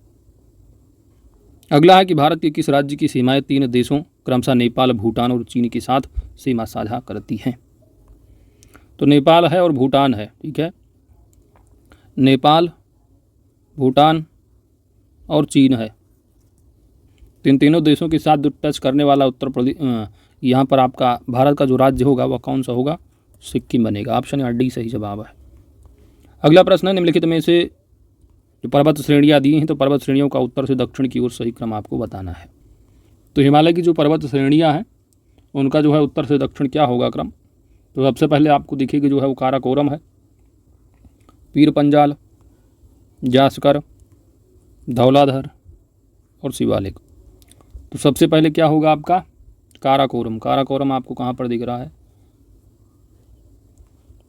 अगला है कि भारत के किस राज्य की सीमाएं 3 देशों क्रमशः नेपाल, भूटान और चीन के साथ सीमा साझा करती हैं? तो नेपाल है और भूटान है। ठीक है, नेपाल, भूटान और चीन है। तीनों देशों के साथ टच करने वाला उत्तर प्रदेश, यहाँ पर आपका भारत का जो राज्य होगा वह कौन सा होगा? सिक्किम बनेगा। ऑप्शन यहाँ डी सही जवाब है। अगला प्रश्न है, निम्नलिखित में से जो पर्वत श्रेणियाँ दी हैं तो पर्वत श्रेणियों का उत्तर से दक्षिण की ओर सही क्रम आपको बताना है। तो हिमालय की जो पर्वत श्रेणियाँ हैं उनका जो है उत्तर से दक्षिण क्या होगा क्रम? तो सबसे पहले आपको दिखेगी जो है वो काराकोरम है, पीर पंजाल, जास्कर, धौलाधर और शिवालिक। तो सबसे पहले क्या होगा आपका? काराकोरम। काराकोरम आपको कहाँ पर दिख रहा है?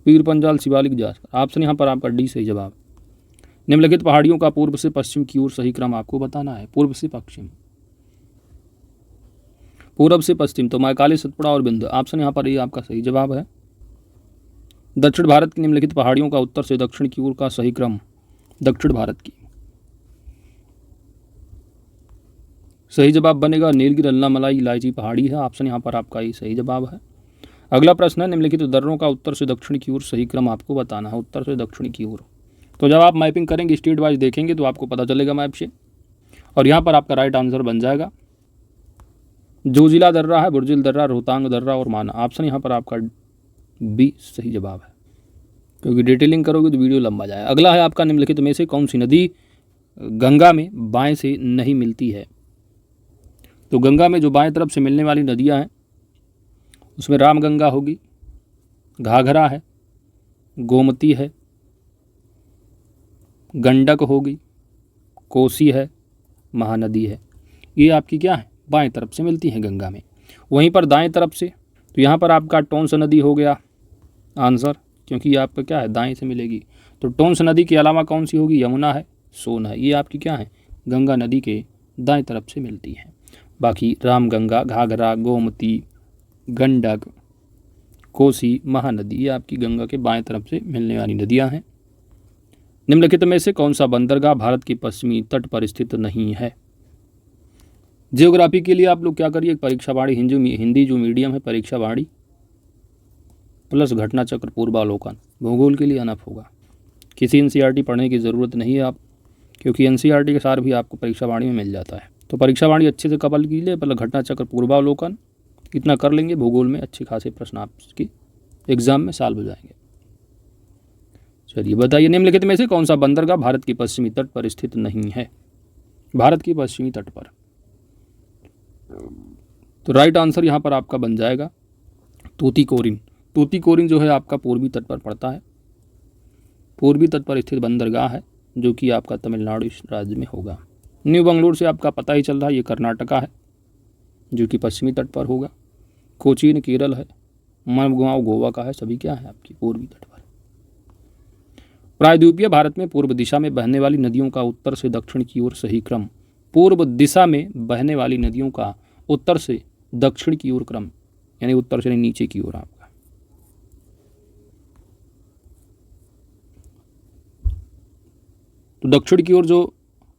पीर पंजाल, शिवालिक, जास्कर। ऑप्शन यहाँ पर आपका डी सही जवाब। निम्नलिखित पहाड़ियों का पूर्व से पश्चिम की ओर सही क्रम आपको बताना है। पूर्व से पश्चिम, पूर्व से पश्चिम, तो महाकाली, सतपुड़ा और बिंद। ऑप्शन यहाँ पर ये आपका सही जवाब है। दक्षिण भारत की निम्नलिखित पहाड़ियों का उत्तर से दक्षिण की ओर का सही क्रम, दक्षिण भारत की सही जवाब बनेगा नीलगिरी, अन्नामलाई, इलायची पहाड़ी है। ऑप्शन यहाँ पर आपका ये सही जवाब है। अगला प्रश्न है, निम्नलिखित दर्रों का उत्तर से दक्षिण की ओर सही क्रम आपको बताना है। उत्तर से दक्षिण की ओर, तो जब आप मैपिंग करेंगे स्टेट वाइज देखेंगे तो आपको पता चलेगा मैप से, और यहाँ पर आपका राइट आंसर बन जाएगा जोजिला दर्रा है, बुर्जिल दर्रा, रोहतांग दर्रा और माना। ऑप्शन यहाँ पर आपका बी सही जवाब है, क्योंकि डिटेलिंग करोगे तो वीडियो लंबा जाए। अगला है आपका, निम्नलिखित में से कौन सी नदी गंगा में बाएं से नहीं मिलती है? तो गंगा में जो बाएं तरफ से मिलने वाली नदियां हैं उसमें रामगंगा होगी, घाघरा है, गोमती है, गंडक होगी, कोसी है, महानदी है। ये आपकी क्या है? बाएं तरफ से मिलती हैं गंगा में। वहीं पर दाएं तरफ से, तो यहाँ पर आपका टोंस नदी हो गया आंसर, क्योंकि ये आपका क्या है? दाएं से मिलेगी। तो टोंस नदी के अलावा कौन सी होगी? यमुना है, सोन है। ये आपकी क्या है? गंगा नदी के दाएं तरफ से मिलती है। बाकी रामगंगा, घाघरा, गोमती, गंडक, कोसी, महानदी ये आपकी गंगा के बाएं तरफ से मिलने वाली नदियां हैं। निम्नलिखित में से कौन सा बंदरगाह भारत के पश्चिमी तट पर स्थित नहीं है? जियोग्राफी के लिए आप लोग क्या करिए, परीक्षा बाड़ी हिंदी जो मीडियम है, परीक्षा बाड़ी प्लस घटना चक्र पूर्वावलोकन, भूगोल के लिए अनफ होगा। किसी एनसीईआरटी पढ़ने की ज़रूरत नहीं है आप, क्योंकि एनसीईआरटी का सार भी आपको परीक्षा बाड़ी में मिल जाता है। तो परीक्षा बाड़ी अच्छे से कवर कीजिए, पहले घटना चक्र पूर्वावलोकन इतना कर लेंगे, भूगोल में अच्छे खासे प्रश्न आपकी एग्जाम में सॉल्व हो जाएंगे। चलिए बताइए, निम्नलिखित में से कौन सा बंदरगाह भारत के पश्चिमी तट पर स्थित नहीं है? भारत के पश्चिमी तट पर, तो राइट आंसर यहाँ पर आपका बन जाएगा तूतीकोरिन। तूतीकोरिन जो है आपका पूर्वी तट पर पड़ता है, पूर्वी तट पर स्थित बंदरगाह है जो कि आपका तमिलनाडु राज्य में होगा। न्यू बंगलुरु से आपका पता ही चल रहा है, ये कर्नाटका है जो कि पश्चिमी तट पर होगा। कोचीन केरल है, मडगांव गोवा का है, सभी क्या है आपकी पूर्वी तट पर। प्रायद्वीपीय भारत में पूर्व दिशा में बहने वाली नदियों का उत्तर से दक्षिण की ओर सही क्रम। पूर्व दिशा में बहने वाली नदियों का उत्तर से दक्षिण की ओर क्रम, यानी उत्तर से नीचे की ओर आपका। तो दक्षिण की ओर जो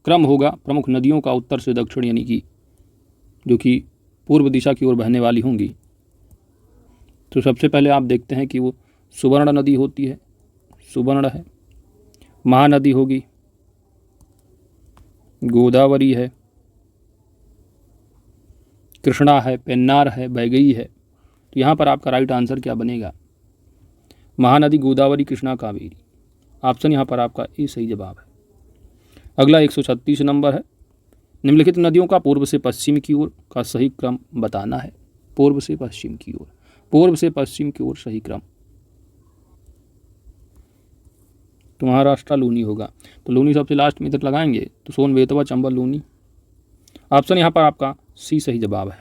क्रम होगा प्रमुख नदियों का उत्तर से दक्षिण, यानी कि जो कि पूर्व दिशा की ओर बहने वाली होंगी, तो सबसे पहले आप देखते हैं कि वो सुवर्ण नदी होती है, सुवर्ण है, महानदी होगी, गोदावरी है, कृष्णा है, पेन्नार है, वैगई है। तो यहाँ पर आपका राइट आंसर क्या बनेगा? महानदी, गोदावरी, कृष्णा, कावेरी। ऑप्शन यहाँ पर आपका ए सही जवाब है। अगला 136 नंबर है, निम्नलिखित नदियों का पूर्व से पश्चिम की ओर का सही क्रम बताना है। पूर्व से पश्चिम की ओर, पूर्व से पश्चिम की ओर सही क्रम, तो महाराष्ट्र लूनी होगा, तो लूनी सबसे लास्ट में इधर लगाएंगे, तो सोन, बेतवा, चंबल, लूनी। ऑप्शन यहाँ पर आपका सी सही जवाब है।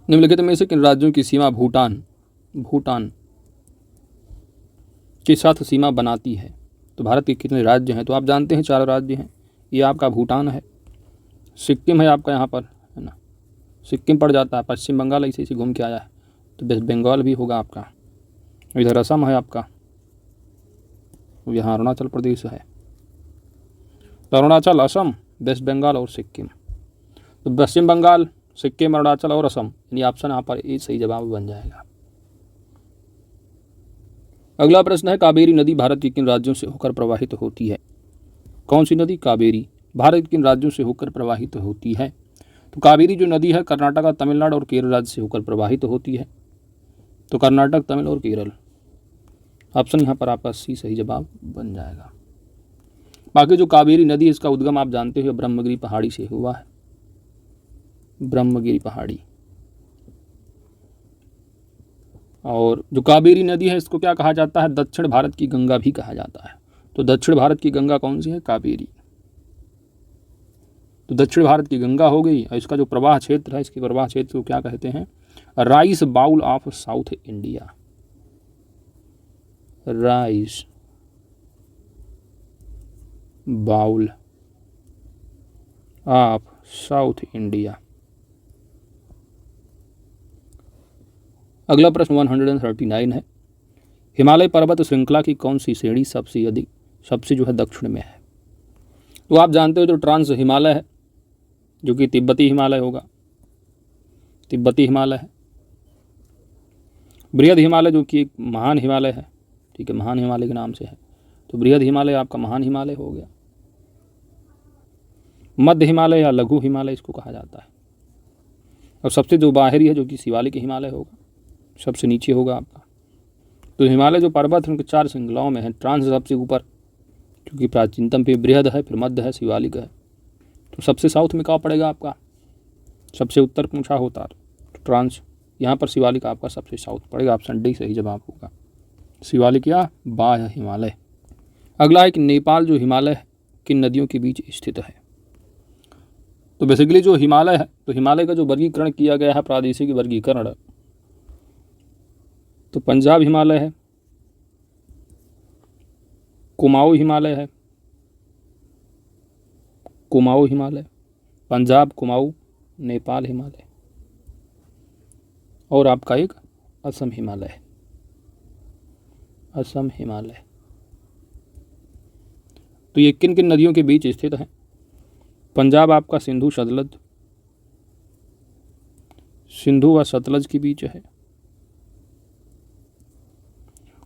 निम्नलिखित में से किन राज्यों की सीमा भूटान के साथ सीमा बनाती है? तो भारत के कितने राज्य हैं? तो आप जानते हैं 4 राज्य हैं। ये आपका भूटान है, सिक्किम है आपका यहाँ पर, है ना, सिक्किम पड़ जाता है, पश्चिम बंगाल ऐसे घूम के आया है, तो वेस्ट बंगाल भी होगा आपका। इधर असम है आपका, यहाँ अरुणाचल प्रदेश है, तो अरुणाचल, असम, वेस्ट बंगाल और सिक्किम। तो पश्चिम बंगाल, सिक्किम, अरुणाचल और असम, यानी ऑप्शन यहाँ पर ए सही जवाब बन जाएगा। अगला प्रश्न है, कावेरी नदी भारत के किन राज्यों से होकर प्रवाहित होती है? कौन सी नदी? कावेरी भारत के किन राज्यों से होकर प्रवाहित होती है? तो कावेरी जो नदी है कर्नाटक, तमिलनाडु और केरल राज्य से होकर प्रवाहित होती है। तो कर्नाटक, तमिल और केरल। ऑप्शन यहाँ पर आपका सी सही जवाब बन जाएगा। बाकी जो कावेरी नदी है इसका उद्गम आप जानते हो ब्रह्मगिरी पहाड़ी से हुआ है, ब्रह्मगिरी पहाड़ी। और जो कावेरी नदी है इसको क्या कहा जाता है? दक्षिण भारत की गंगा भी कहा जाता है। तो दक्षिण भारत की गंगा कौन सी है? कावेरी। तो दक्षिण भारत की गंगा हो गई, और इसका जो प्रवाह क्षेत्र है, इसके प्रवाह क्षेत्र को क्या कहते हैं? Rice bowl of South India, rice bowl of South India. अगला प्रश्न 139 है, हिमालय पर्वत श्रृंखला की कौन सी श्रेणी सबसे जो है दक्षिण में है? तो आप जानते हो जो ट्रांस हिमालय है जो कि तिब्बती हिमालय होगा, तिब्बती हिमालय है। बृहद हिमालय जो कि एक महान हिमालय है, ठीक है, महान हिमालय के नाम से है, तो बृहद हिमालय आपका महान हिमालय हो गया। मध्य हिमालय या लघु हिमालय इसको कहा जाता है। और सबसे जो बाहरी है जो कि शिवालिक हिमालय होगा, सबसे नीचे होगा आपका। तो हिमालय जो पर्वत है उनके 4 श्रृंखलाओं में है, ट्रांस सबसे ऊपर क्योंकि प्राचीनतम, फिर बृहद है, फिर मध्य है, शिवालिक है। तो सबसे साउथ में कहाँ पड़ेगा आपका? सबसे उत्तर पूछा होता तो ट्रांस, यहाँ पर शिवालिक आपका सबसे साउथ पड़ेगा। ऑप्शन डी सही जवाब होगा, शिवालिक या बाह्य हिमालय। अगला है कि नेपाल जो हिमालय है किन नदियों के बीच स्थित है? तो बेसिकली जो हिमालय है, तो हिमालय का जो वर्गीकरण किया गया है, प्रादेशिक वर्गीकरण, तो पंजाब हिमालय है, कुमाऊं हिमालय है, कुमाऊं हिमालय, पंजाब, कुमाऊं नेपाल हिमालय, और आपका एक असम हिमालय, असम हिमालय। तो ये किन किन नदियों के बीच स्थित है? पंजाब आपका सिंधु सतलज, सिंधु व सतलज के बीच है।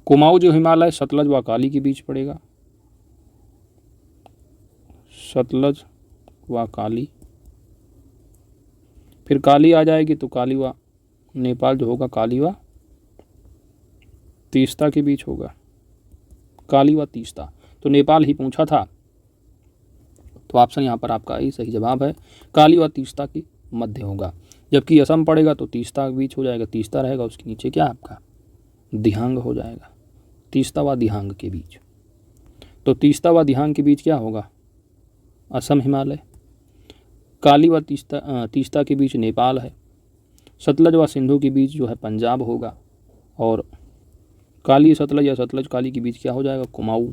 कुमाऊं जो हिमालय सतलज व काली के बीच पड़ेगा, सतलज व काली। फिर काली आ जाएगी तो काली व नेपाल जो होगा काली व तीस्ता के बीच होगा, काली व तीस्ता। तो नेपाल ही पूछा था, तो ऑप्शन यहाँ पर आपका ही सही जवाब है, काली व तीस्ता के मध्य होगा। जबकि असम पड़ेगा तो तीस्ता के बीच हो जाएगा, तीस्ता रहेगा उसके नीचे क्या आपका दिहांग हो जाएगा, तीस्ता व दिहांग के बीच। तो तीस्ता व दिहांग के बीच क्या होगा? असम हिमालय। काली व तीस्ता के बीच नेपाल है। सतलज व सिंधु के बीच जो है पंजाब होगा, और काली सतलज या सतलज काली के बीच क्या हो जाएगा? कुमाऊं।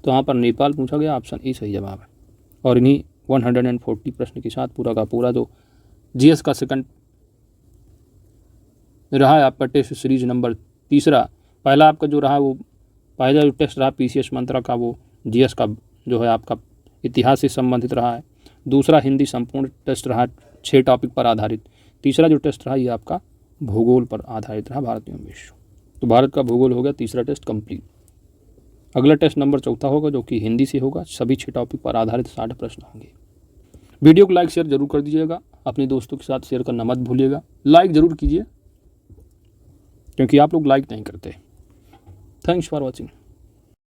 तो यहाँ पर नेपाल पूछा गया, ऑप्शन ए सही जवाब है। और इन्हीं 140 प्रश्न के साथ पूरा का पूरा जो जीएस का सेकंड रहा है आपका टेस्ट सीरीज नंबर 3, पहला आपका जो रहा वो पहला जो टेस्ट रहा पीसीएस मंत्रा का, वो जीएस का जो है आपका इतिहास से संबंधित रहा है। दूसरा हिंदी संपूर्ण टेस्ट रहा 6 टॉपिक पर आधारित। तीसरा जो टेस्ट रहा ये आपका भूगोल पर आधारित रहा, भारत एवं विश्व। तो भारत का भूगोल हो गया तीसरा टेस्ट कंप्लीट। अगला टेस्ट नंबर 4 होगा जो कि हिंदी से होगा, सभी 6 टॉपिक पर आधारित 60 प्रश्न होंगे। वीडियो को लाइक शेयर जरूर कर दीजिएगा, अपने दोस्तों के साथ शेयर करना मत भूलिएगा। लाइक ज़रूर कीजिए क्योंकि आप लोग लाइक नहीं करते। Thanks for watching.